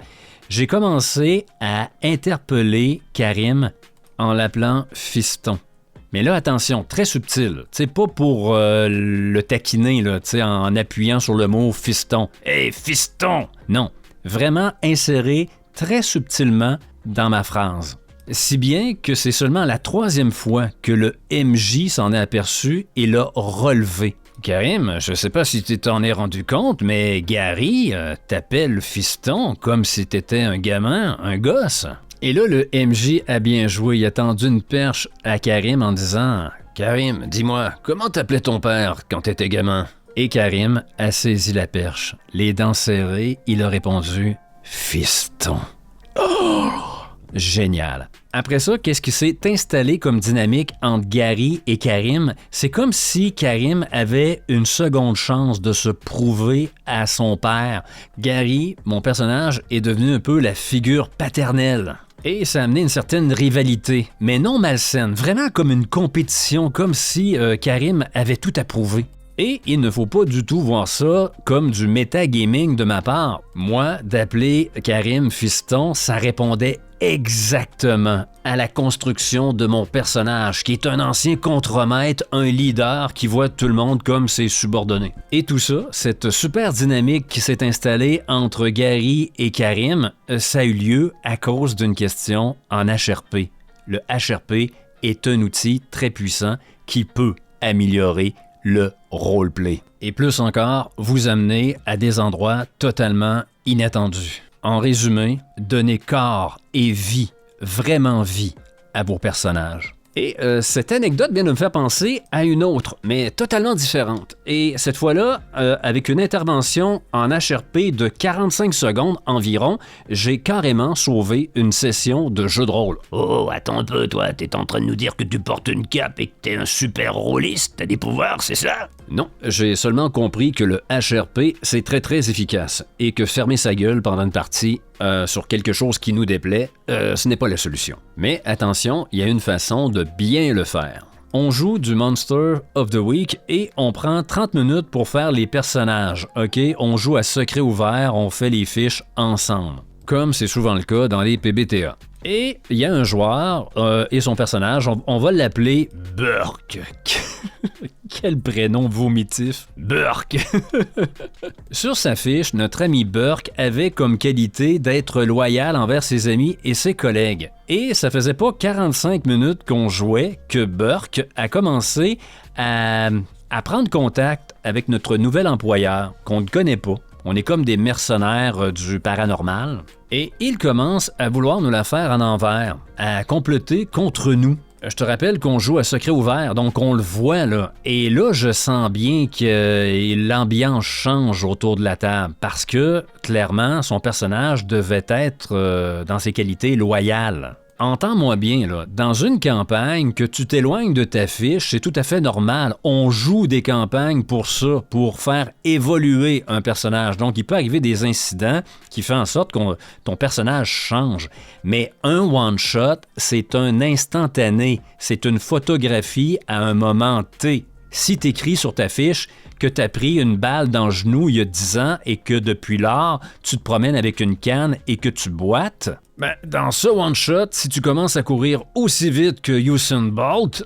j'ai commencé à interpeller Karim en l'appelant fiston. Mais là, attention, très subtil. Tu sais, pas pour le taquiner, là, tu sais, en appuyant sur le mot fiston. « Hey, fiston! » Non, vraiment inséré très subtilement dans ma phrase. Si bien que c'est seulement la 3e fois que le MJ s'en est aperçu et l'a relevé. Karim, je sais pas si tu t'en es rendu compte, mais Gary t'appelle fiston comme si t'étais un gamin, un gosse. Et là, le MJ a bien joué. Il a tendu une perche à Karim en disant « Karim, dis-moi, comment t'appelais ton père quand t'étais gamin? » Et Karim a saisi la perche. Les dents serrées, il a répondu « Fiston. » Oh! Génial. Après ça, qu'est-ce qui s'est installé comme dynamique entre Gary et Karim? C'est comme si Karim avait une seconde chance de se prouver à son père. Gary, mon personnage, est devenu un peu la figure paternelle. Et ça a amené une certaine rivalité, mais non malsaine, vraiment comme une compétition, comme si Karim avait tout à prouver. Et il ne faut pas du tout voir ça comme du métagaming de ma part. Moi, d'appeler Karim fiston, ça répondait exactement à la construction de mon personnage, qui est un ancien contremaître, un leader qui voit tout le monde comme ses subordonnés. Et tout ça, cette super dynamique qui s'est installée entre Gary et Karim, ça a eu lieu à cause d'une question en HRP. Le HRP est un outil très puissant qui peut améliorer le roleplay. Et plus encore, vous amener à des endroits totalement inattendus. En résumé, donnez corps et vie, vraiment vie, à vos personnages. Et cette anecdote vient de me faire penser à une autre, mais totalement différente. Et cette fois-là, avec une intervention en HRP de 45 secondes environ, j'ai carrément sauvé une session de jeu de rôle. Oh, attends un peu, toi, t'es en train de nous dire que tu portes une cape et que t'es un super rôliste, t'as des pouvoirs, c'est ça? Non, j'ai seulement compris que le HRP, c'est très très efficace, et que fermer sa gueule pendant une partie sur quelque chose qui nous déplaît, ce n'est pas la solution. Mais attention, il y a une façon de bien le faire. On joue du Monster of the Week et on prend 30 minutes pour faire les personnages, ok? On joue à secret ouvert, on fait les fiches ensemble, comme c'est souvent le cas dans les PBTA. Et il y a un joueur et son personnage, on va l'appeler Burke. Quel prénom vomitif. Burke. Sur sa fiche, notre ami Burke avait comme qualité d'être loyal envers ses amis et ses collègues. Et ça faisait pas 45 minutes qu'on jouait que Burke a commencé à prendre contact avec notre nouvel employeur qu'on ne connaît pas. On est comme des mercenaires du paranormal. Et il commence à vouloir nous la faire à l'envers, à comploter contre nous. Je te rappelle qu'on joue à secret ouvert, donc on le voit là. Et là, je sens bien que l'ambiance change autour de la table parce que, clairement, son personnage devait être, dans ses qualités, loyal. Entends-moi bien, là, dans une campagne, que tu t'éloignes de ta fiche, c'est tout à fait normal. On joue des campagnes pour ça, pour faire évoluer un personnage. Donc, il peut arriver des incidents qui font en sorte que ton personnage change. Mais un one-shot, c'est un instantané. C'est une photographie à un moment T. Si t'écris sur ta fiche que t'as pris une balle dans le genou il y a 10 ans et que depuis lors, tu te promènes avec une canne et que tu boites, ben, dans ce one-shot, si tu commences à courir aussi vite que Usain Bolt,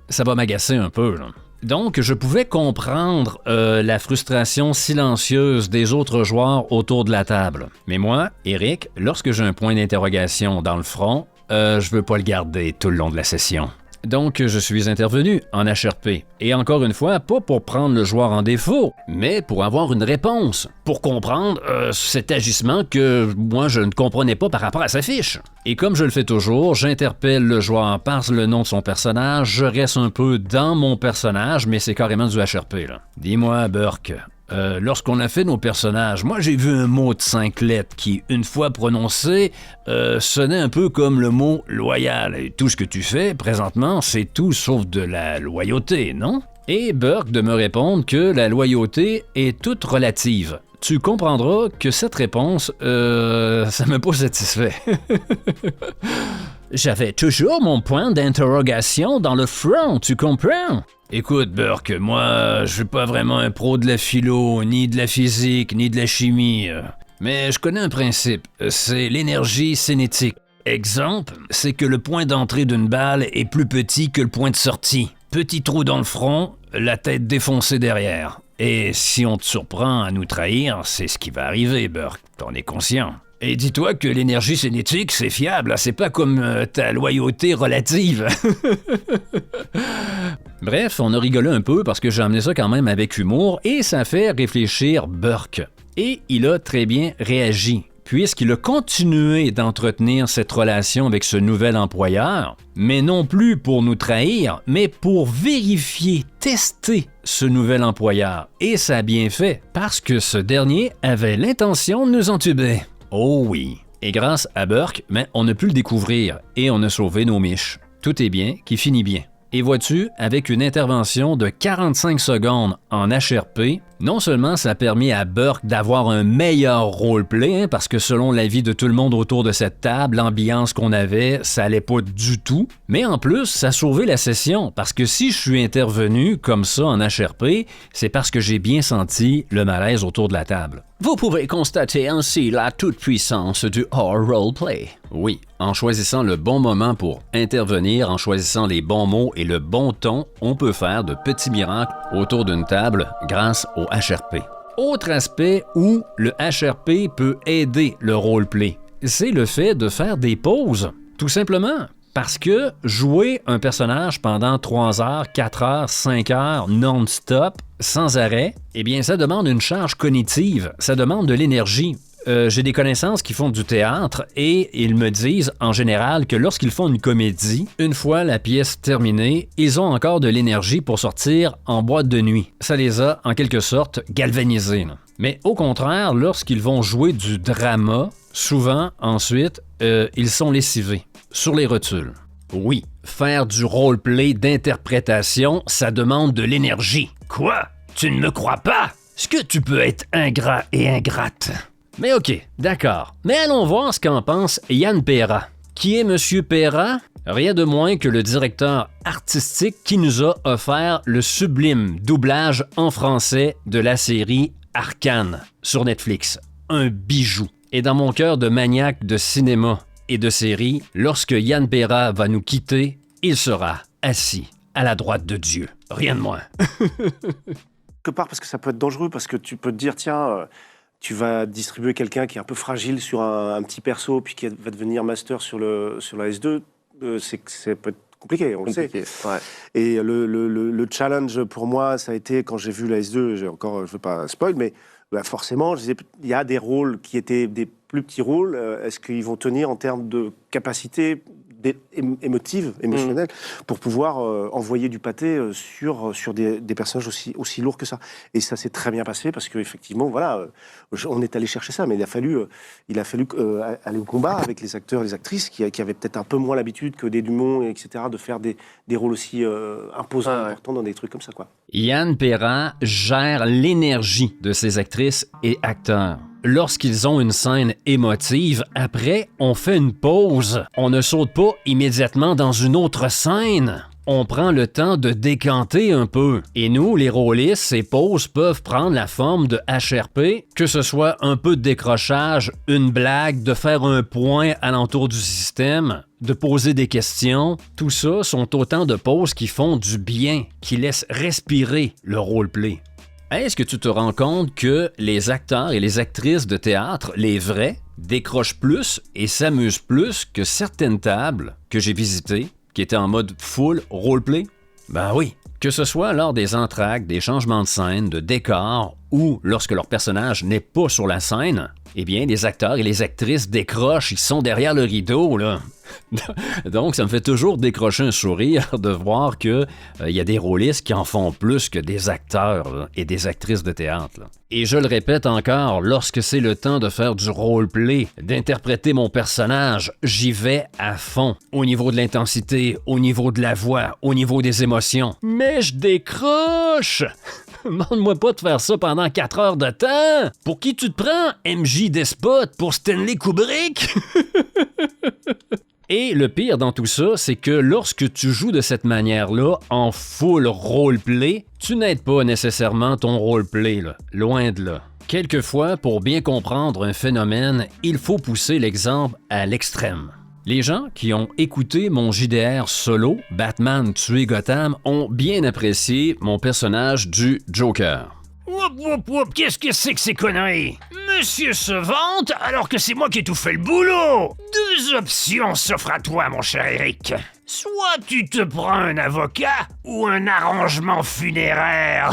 ça va m'agacer un peu, là. Donc, je pouvais comprendre la frustration silencieuse des autres joueurs autour de la table. Mais moi, Eric, lorsque j'ai un point d'interrogation dans le front, je veux pas le garder tout le long de la session. Donc, je suis intervenu en HRP. Et encore une fois, pas pour prendre le joueur en défaut, mais pour avoir une réponse, pour comprendre cet agissement que moi, je ne comprenais pas par rapport à sa fiche. Et comme je le fais toujours, j'interpelle le joueur par le nom de son personnage, je reste un peu dans mon personnage, mais c'est carrément du HRP, là. Dis-moi, Burke, lorsqu'on a fait nos personnages, moi j'ai vu un mot de 5 lettres qui, une fois prononcé, sonnait un peu comme le mot « loyal ». Et tout ce que tu fais, présentement, c'est tout sauf de la loyauté, non? Et Burke de me répondre que la loyauté est toute relative. Tu comprendras que cette réponse, ça m'a pas satisfait. J'avais toujours mon point d'interrogation dans le front, tu comprends? Écoute, Burke, moi, je suis pas vraiment un pro de la philo, ni de la physique, ni de la chimie. Mais je connais un principe, c'est l'énergie cinétique. Exemple, c'est que le point d'entrée d'une balle est plus petit que le point de sortie. Petit trou dans le front, la tête défoncée derrière. Et si on te surprend à nous trahir, c'est ce qui va arriver, Burke. T'en es conscient. Et dis-toi que l'énergie cinétique, c'est fiable, c'est pas comme ta loyauté relative. Bref, on a rigolé un peu parce que j'ai amené ça quand même avec humour et ça fait réfléchir Burke. Et il a très bien réagi, puisqu'il a continué d'entretenir cette relation avec ce nouvel employeur, mais non plus pour nous trahir, mais pour vérifier, tester ce nouvel employeur. Et ça a bien fait, parce que ce dernier avait l'intention de nous entuber. Oh oui. Et grâce à Burke, on a pu le découvrir et on a sauvé nos miches. Tout est bien qui finit bien. Et vois-tu, avec une intervention de 45 secondes en HRP, non seulement ça a permis à Burke d'avoir un meilleur roleplay, parce que selon l'avis de tout le monde autour de cette table, l'ambiance qu'on avait, ça allait pas du tout, mais en plus, ça a sauvé la session, parce que si je suis intervenu comme ça en HRP, c'est parce que j'ai bien senti le malaise autour de la table. Vous pouvez constater ainsi la toute-puissance du hors roleplay. Oui, en choisissant le bon moment pour intervenir, en choisissant les bons mots et le bon ton, on peut faire de petits miracles autour d'une table grâce au HRP. Autre aspect où le HRP peut aider le roleplay, c'est le fait de faire des pauses, tout simplement. Parce que jouer un personnage pendant 3 heures, 4 heures, 5 heures, non-stop, sans arrêt, eh bien, ça demande une charge cognitive, ça demande de l'énergie. J'ai des connaissances qui font du théâtre et ils me disent en général que lorsqu'ils font une comédie, une fois la pièce terminée, ils ont encore de l'énergie pour sortir en boîte de nuit. Ça les a en quelque sorte galvanisés. Là. Mais au contraire, lorsqu'ils vont jouer du drama, souvent ensuite, ils sont lessivés, sur les rotules. Oui, faire du roleplay d'interprétation, ça demande de l'énergie. Quoi? Tu ne me crois pas? Est-ce que tu peux être ingrat et ingrate? Mais ok, d'accord. Mais allons voir ce qu'en pense Yann Perra. Qui est Monsieur Perra? Rien de moins que le directeur artistique qui nous a offert le sublime doublage en français de la série Arcane sur Netflix. Un bijou. Et dans mon cœur de maniaque de cinéma, et de série, lorsque Yann Péra va nous quitter, il sera assis à la droite de Dieu. Rien de moins. Quelque part, parce que ça peut être dangereux, parce que tu peux te dire, tiens, tu vas distribuer quelqu'un qui est un peu fragile sur un petit perso, puis qui va devenir master sur la S2, ça peut être compliqué, on le sait. Ouais. Et le challenge pour moi, ça a été, quand j'ai vu la S2, je ne veux pas spoil, mais forcément, je disais, il y a des rôles qui étaient des plus petits rôles. Est-ce qu'ils vont tenir en termes de capacité émotionnelle, pour pouvoir envoyer du pâté sur des personnages aussi lourds que ça. Et ça s'est très bien passé, parce qu'effectivement, voilà, on est allé chercher ça, mais il a fallu aller au combat avec les acteurs et les actrices qui avaient peut-être un peu moins l'habitude que des Dumont, etc., de faire des rôles aussi imposants, importants dans des trucs comme ça, quoi. Yann Péra gère l'énergie de ses actrices et acteurs. Lorsqu'ils ont une scène émotive, après, on fait une pause. On ne saute pas immédiatement dans une autre scène. On prend le temps de décanter un peu. Et nous, les rôlistes, ces pauses peuvent prendre la forme de HRP, que ce soit un peu de décrochage, une blague, de faire un point alentour du système, de poser des questions. Tout ça sont autant de pauses qui font du bien, qui laissent respirer le roleplay. Est-ce que tu te rends compte que les acteurs et les actrices de théâtre, les vrais, décrochent plus et s'amusent plus que certaines tables que j'ai visitées qui étaient en mode full roleplay? Ben oui, que ce soit lors des entr'actes, des changements de scène, de décor ou lorsque leur personnage n'est pas sur la scène, eh bien, les acteurs et les actrices décrochent, ils sont derrière le rideau, là. Donc, ça me fait toujours décrocher un sourire de voir qu'il y a des rôlistes qui en font plus que des acteurs là, et des actrices de théâtre. Là. Et je le répète encore, lorsque c'est le temps de faire du roleplay, d'interpréter mon personnage, j'y vais à fond. Au niveau de l'intensité, au niveau de la voix, au niveau des émotions. Mais je décroche! Demande-moi pas de faire ça pendant 4 heures de temps! Pour qui tu te prends, MJ Despote? Pour Stanley Kubrick? Et le pire dans tout ça, c'est que lorsque tu joues de cette manière-là, en full roleplay, tu n'aides pas nécessairement ton roleplay, là. Loin de là. Quelquefois, pour bien comprendre un phénomène, il faut pousser l'exemple à l'extrême. Les gens qui ont écouté mon JDR solo, Batman tuer Gotham, ont bien apprécié mon personnage du Joker. Woup, woup, woup, qu'est-ce que c'est que ces conneries? Monsieur se vante alors que c'est moi qui ai tout fait le boulot! 2 options s'offrent à toi, mon cher Eric. Soit tu te prends un avocat ou un arrangement funéraire.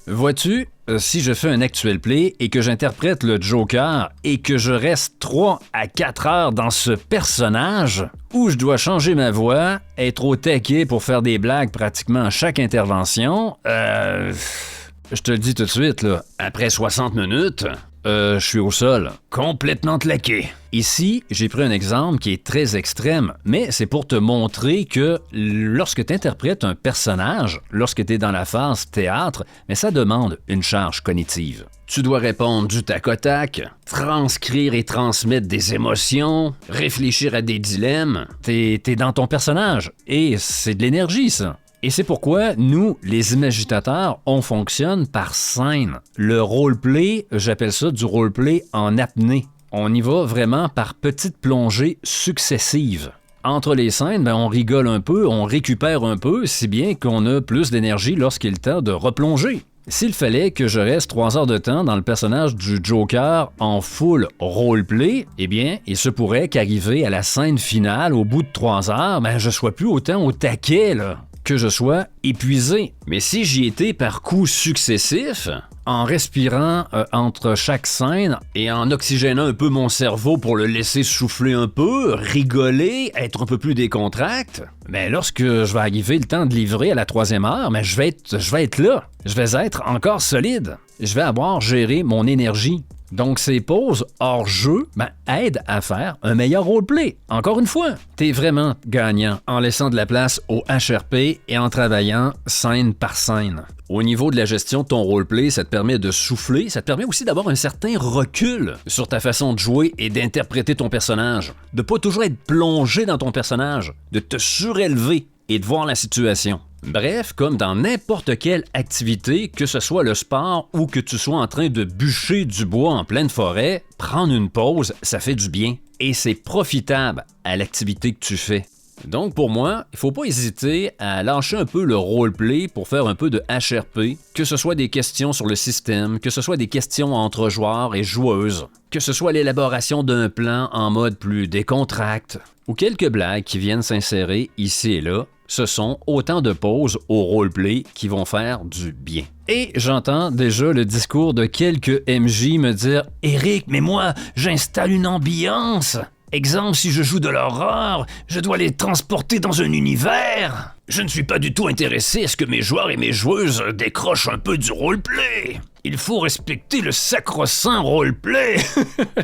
Vois-tu, si je fais un actuel play et que j'interprète le Joker et que je reste 3 à 4 heures dans ce personnage, où je dois changer ma voix, être au taquet pour faire des blagues pratiquement à chaque intervention, je te le dis tout de suite, là, après 60 minutes, je suis au sol, complètement claqué. Ici, j'ai pris un exemple qui est très extrême, mais c'est pour te montrer que lorsque tu interprètes un personnage, lorsque tu es dans la phase théâtre, mais ça demande une charge cognitive. Tu dois répondre du tac au tac, transcrire et transmettre des émotions, réfléchir à des dilemmes. T'es dans ton personnage, et c'est de l'énergie, ça. Et c'est pourquoi nous, les imagitateurs, on fonctionne par scène. Le roleplay, j'appelle ça du roleplay en apnée. On y va vraiment par petites plongées successives. Entre les scènes, on rigole un peu, on récupère un peu, si bien qu'on a plus d'énergie lorsqu'il est le temps de replonger. S'il fallait que je reste 3 heures de temps dans le personnage du Joker en full roleplay, eh bien, il se pourrait qu'arrivé à la scène finale, au bout de 3 heures, je sois plus autant au taquet, là. Que je sois épuisé. Mais si j'y étais par coups successifs, en respirant entre chaque scène et en oxygénant un peu mon cerveau pour le laisser souffler un peu, rigoler, être un peu plus décontracté, mais lorsque je vais arriver le temps de livrer à la 3e heure, je vais être là. Je vais être encore solide. Je vais avoir géré mon énergie. Donc, ces pauses hors jeu aident à faire un meilleur roleplay. Encore une fois, t'es vraiment gagnant en laissant de la place au HRP et en travaillant scène par scène. Au niveau de la gestion de ton roleplay, ça te permet de souffler, ça te permet aussi d'avoir un certain recul sur ta façon de jouer et d'interpréter ton personnage. De pas toujours être plongé dans ton personnage, de te surélever et de voir la situation. Bref, comme dans n'importe quelle activité, que ce soit le sport ou que tu sois en train de bûcher du bois en pleine forêt, prendre une pause, ça fait du bien et c'est profitable à l'activité que tu fais. Donc pour moi, il ne faut pas hésiter à lâcher un peu le roleplay pour faire un peu de HRP, que ce soit des questions sur le système, que ce soit des questions entre joueurs et joueuses, que ce soit l'élaboration d'un plan en mode plus décontracté, ou quelques blagues qui viennent s'insérer ici et là. Ce sont autant de pauses au roleplay qui vont faire du bien. Et j'entends déjà le discours de quelques MJ me dire « Éric, mais moi, j'installe une ambiance !» Exemple, si je joue de l'horreur, je dois les transporter dans un univers. Je ne suis pas du tout intéressé à ce que mes joueurs et mes joueuses décrochent un peu du roleplay. Il faut respecter le sacro-saint roleplay.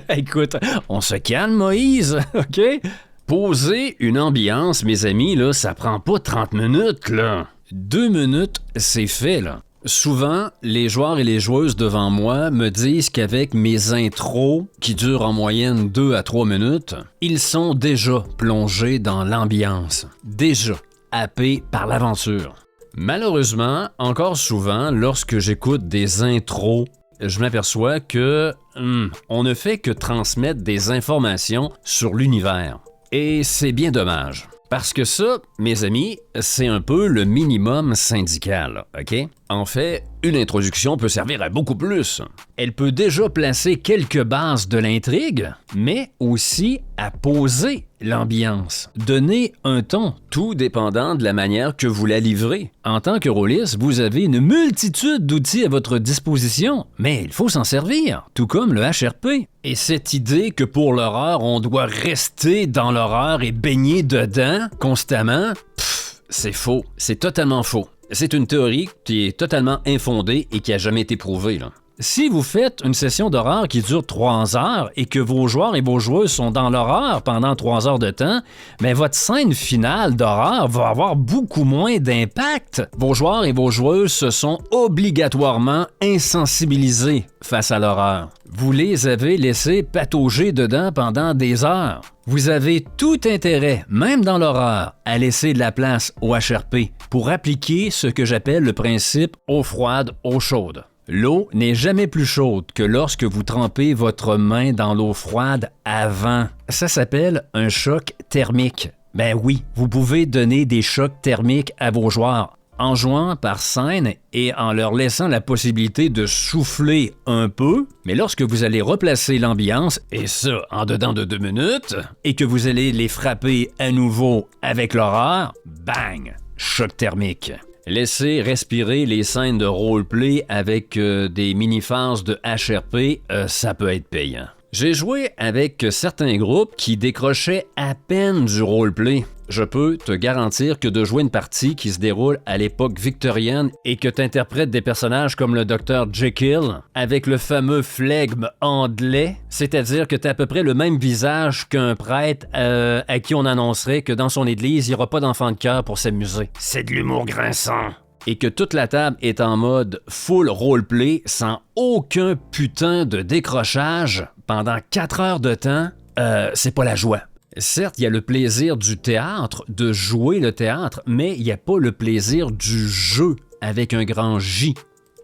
Écoute, on se calme, Moïse, OK? Poser une ambiance, mes amis, là, ça prend pas 30 minutes, là. 2 minutes, c'est fait, là. Souvent, les joueurs et les joueuses devant moi me disent qu'avec mes intros, qui durent en moyenne 2 à 3 minutes, ils sont déjà plongés dans l'ambiance, déjà happés par l'aventure. Malheureusement, encore souvent, lorsque j'écoute des intros, je m'aperçois que on ne fait que transmettre des informations sur l'univers. Et c'est bien dommage. Parce que ça, mes amis, c'est un peu le minimum syndical, OK? En fait, une introduction peut servir à beaucoup plus. Elle peut déjà placer quelques bases de l'intrigue, mais aussi à poser l'ambiance, donner un ton, tout dépendant de la manière que vous la livrez. En tant que rôliste, vous avez une multitude d'outils à votre disposition, mais il faut s'en servir, tout comme le HRP. Et cette idée que pour l'horreur, on doit rester dans l'horreur et baigner dedans constamment, c'est faux, c'est totalement faux. C'est une théorie qui est totalement infondée et qui n'a jamais été prouvée, là. Si vous faites une session d'horreur qui dure 3 heures et que vos joueurs et vos joueuses sont dans l'horreur pendant 3 heures de temps, mais votre scène finale d'horreur va avoir beaucoup moins d'impact. Vos joueurs et vos joueuses se sont obligatoirement insensibilisés face à l'horreur. Vous les avez laissés patauger dedans pendant des heures. Vous avez tout intérêt, même dans l'horreur, à laisser de la place au HRP pour appliquer ce que j'appelle le principe eau froide, eau chaude. L'eau n'est jamais plus chaude que lorsque vous trempez votre main dans l'eau froide avant. Ça s'appelle un choc thermique. Ben oui, vous pouvez donner des chocs thermiques à vos joueurs en jouant par scène et en leur laissant la possibilité de souffler un peu, mais lorsque vous allez replacer l'ambiance, et ça en dedans de 2 minutes, et que vous allez les frapper à nouveau avec l'horreur, bang, choc thermique. Laissez respirer les scènes de roleplay avec des mini-phases de HRP, ça peut être payant. J'ai joué avec certains groupes qui décrochaient à peine du roleplay. Je peux te garantir que de jouer une partie qui se déroule à l'époque victorienne et que tu interprètes des personnages comme le Dr. Jekyll avec le fameux flegme anglais, c'est-à-dire que tu as à peu près le même visage qu'un prêtre à qui on annoncerait que dans son église, il n'y aura pas d'enfant de cœur pour s'amuser. C'est de l'humour grinçant. Et que toute la table est en mode full roleplay sans aucun putain de décrochage pendant 4 heures de temps, c'est pas la joie. Certes, il y a le plaisir du théâtre, de jouer le théâtre, mais il n'y a pas le plaisir du jeu avec un grand J,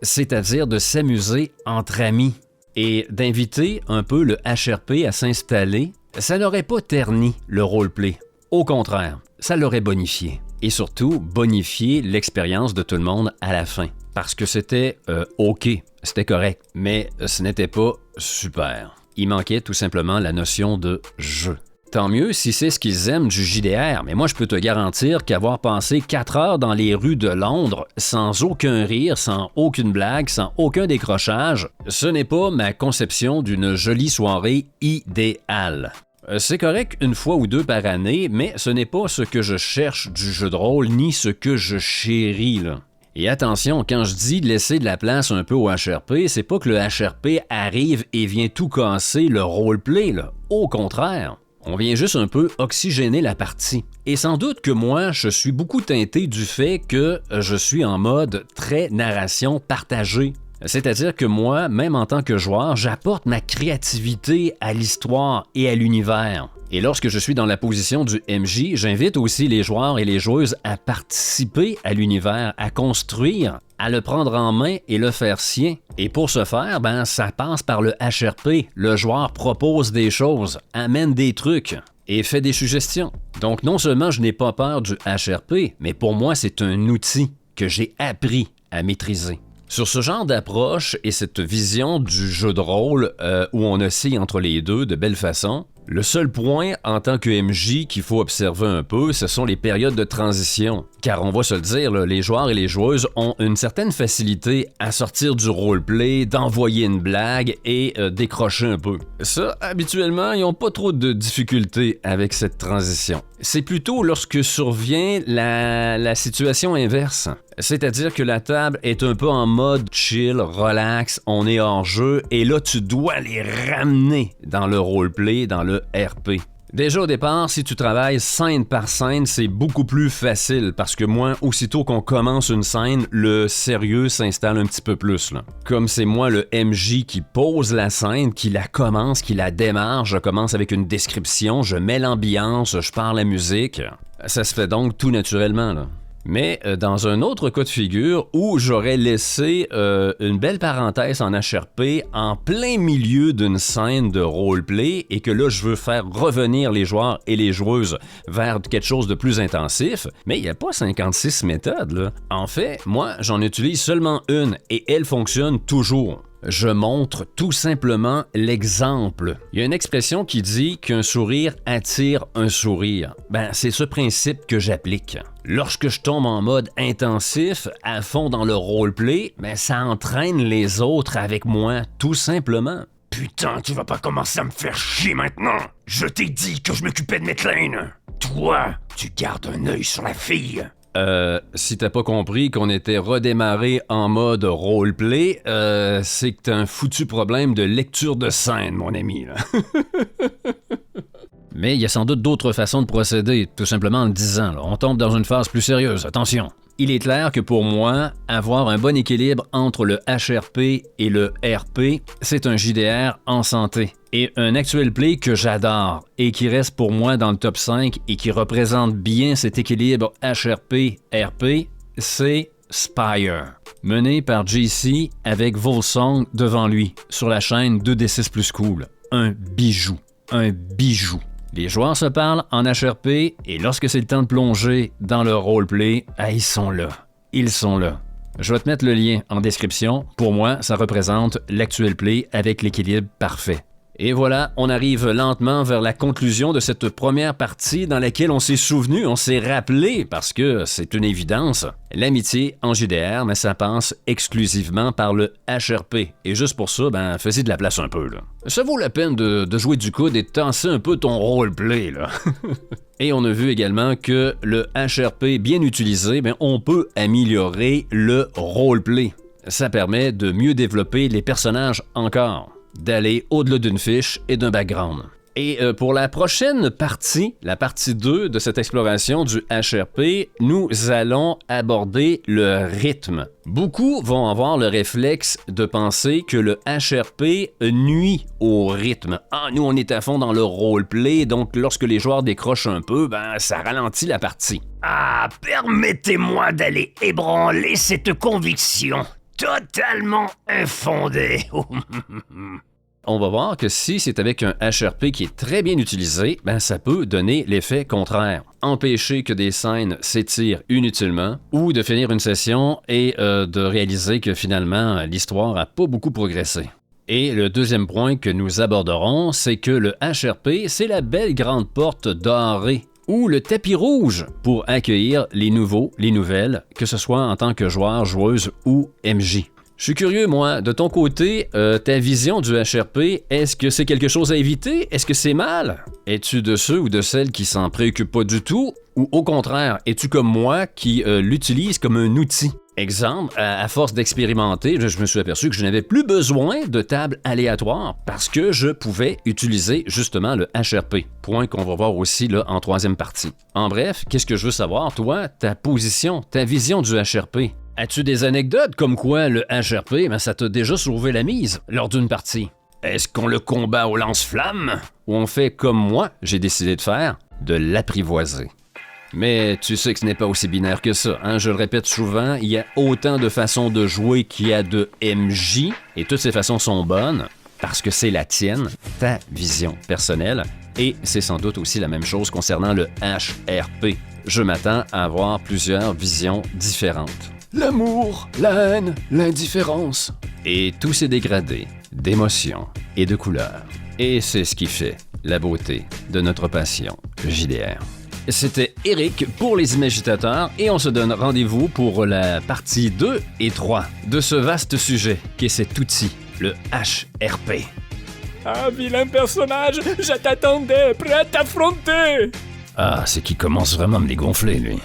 c'est-à-dire de s'amuser entre amis. Et d'inviter un peu le HRP à s'installer, ça n'aurait pas terni le roleplay. Au contraire, ça l'aurait bonifié. Et surtout, bonifier l'expérience de tout le monde à la fin. Parce que c'était OK, c'était correct, mais ce n'était pas super. Il manquait tout simplement la notion de jeu. Tant mieux si c'est ce qu'ils aiment du JDR, mais moi je peux te garantir qu'avoir passé 4 heures dans les rues de Londres sans aucun rire, sans aucune blague, sans aucun décrochage, ce n'est pas ma conception d'une jolie soirée idéale. C'est correct 1 fois ou 2 par année, mais ce n'est pas ce que je cherche du jeu de rôle ni ce que je chéris, là. Et attention, quand je dis laisser de la place un peu au HRP, c'est pas que le HRP arrive et vient tout casser le roleplay, là. Au contraire. On vient juste un peu oxygéner la partie. Et sans doute que moi, je suis beaucoup teinté du fait que je suis en mode très narration partagée. C'est-à-dire que moi, même en tant que joueur, j'apporte ma créativité à l'histoire et à l'univers. Et lorsque je suis dans la position du MJ, j'invite aussi les joueurs et les joueuses à participer à l'univers, à construire, à le prendre en main et le faire sien. Et pour ce faire, ça passe par le HRP. Le joueur propose des choses, amène des trucs et fait des suggestions. Donc non seulement je n'ai pas peur du HRP, mais pour moi c'est un outil que j'ai appris à maîtriser. Sur ce genre d'approche et cette vision du jeu de rôle où on oscille entre les deux de belle façon, le seul point en tant que MJ qu'il faut observer un peu, ce sont les périodes de transition. Car on va se le dire, les joueurs et les joueuses ont une certaine facilité à sortir du roleplay, d'envoyer une blague et décrocher un peu. Ça, habituellement, ils n'ont pas trop de difficultés avec cette transition. C'est plutôt lorsque survient la situation inverse. C'est-à-dire que la table est un peu en mode chill, relax, on est hors jeu, et là tu dois les ramener dans le roleplay, dans le RP. Déjà au départ, si tu travailles scène par scène, c'est beaucoup plus facile parce que moi, aussitôt qu'on commence une scène, le sérieux s'installe un petit peu plus. Là. Comme c'est moi le MJ qui pose la scène, qui la commence, qui la démarre, je commence avec une description, je mets l'ambiance, je parle la musique. Ça se fait donc tout naturellement, là. Mais dans un autre cas de figure où j'aurais laissé une belle parenthèse en HRP en plein milieu d'une scène de roleplay et que là je veux faire revenir les joueurs et les joueuses vers quelque chose de plus intensif, mais il n'y a pas 56 méthodes là. En fait, moi j'en utilise seulement une et elle fonctionne toujours. Je montre tout simplement l'exemple. Il y a une expression qui dit qu'un sourire attire un sourire. C'est ce principe que j'applique. Lorsque je tombe en mode intensif, à fond dans le roleplay, ça entraîne les autres avec moi, tout simplement. Putain, tu vas pas commencer à me faire chier maintenant! Je t'ai dit que je m'occupais de Maitland! Toi, tu gardes un œil sur la fille! Si t'as pas compris qu'on était redémarré en mode roleplay, c'est que t'as un foutu problème de lecture de scène, mon ami, là. Mais il y a sans doute d'autres façons de procéder, tout simplement en le disant, là. On tombe dans une phase plus sérieuse, attention. Il est clair que pour moi, avoir un bon équilibre entre le HRP et le RP, c'est un JDR en santé. Et un actual play que j'adore et qui reste pour moi dans le top 5 et qui représente bien cet équilibre HRP-RP, c'est Spire. Mené par JC avec Volsong devant lui, sur la chaîne 2D6 plus cool. Un bijou. Un bijou. Les joueurs se parlent en HRP et lorsque c'est le temps de plonger dans le roleplay, ils sont là. Ils sont là. Je vais te mettre le lien en description. Pour moi, ça représente l'actuel play avec l'équilibre parfait. Et voilà, on arrive lentement vers la conclusion de cette première partie dans laquelle on s'est souvenu, on s'est rappelé, parce que c'est une évidence, l'amitié en JDR, mais ça passe exclusivement par le HRP. Et juste pour ça, fais-y de la place un peu, là. Ça vaut la peine de jouer du coude et de tasser un peu ton roleplay, là. Et on a vu également que le HRP bien utilisé, on peut améliorer le roleplay. Ça permet de mieux développer les personnages encore, d'aller au-delà d'une fiche et d'un background. Et pour la prochaine partie, la partie 2 de cette exploration du HRP, nous allons aborder le rythme. Beaucoup vont avoir le réflexe de penser que le HRP nuit au rythme. Nous on est à fond dans le roleplay, donc lorsque les joueurs décrochent un peu, ça ralentit la partie. Permettez-moi d'aller ébranler cette conviction totalement infondée. On va voir que si c'est avec un HRP qui est très bien utilisé, ça peut donner l'effet contraire. Empêcher que des scènes s'étirent inutilement ou de finir une session et de réaliser que finalement l'histoire n'a pas beaucoup progressé. Et le deuxième point que nous aborderons, c'est que le HRP, c'est la belle grande porte dorée ou le tapis rouge pour accueillir les nouveaux, les nouvelles, que ce soit en tant que joueur, joueuse ou MJ. Je suis curieux, moi, de ton côté, ta vision du HRP, est-ce que c'est quelque chose à éviter? Est-ce que c'est mal? Es-tu de ceux ou de celles qui s'en préoccupent pas du tout? Ou au contraire, es-tu comme moi qui l'utilise comme un outil? Exemple, à force d'expérimenter, je me suis aperçu que je n'avais plus besoin de table aléatoire parce que je pouvais utiliser justement le HRP. Point qu'on va voir aussi là en troisième partie. En bref, qu'est-ce que je veux savoir, toi, ta position, ta vision du HRP? As-tu des anecdotes comme quoi le HRP, ça t'a déjà sauvé la mise lors d'une partie? Est-ce qu'on le combat au lance-flammes ou on fait comme moi, j'ai décidé de faire, de l'apprivoiser? Mais tu sais que ce n'est pas aussi binaire que ça, hein? Je le répète souvent, il y a autant de façons de jouer qu'il y a de MJ, et toutes ces façons sont bonnes, parce que c'est la tienne, ta vision personnelle, et c'est sans doute aussi la même chose concernant le HRP. Je m'attends à avoir plusieurs visions différentes. L'amour, la haine, l'indifférence. Et tous ces dégradés d'émotions et de couleurs. Et c'est ce qui fait la beauté de notre passion JDR. C'était Eric pour les Imagitateurs et on se donne rendez-vous pour la partie 2 et 3 de ce vaste sujet qu'est cet outil, le HRP. Ah, vilain personnage, je t'attendais, prêt à t'affronter! Ah, c'est qu'il commence vraiment à me les gonfler, lui.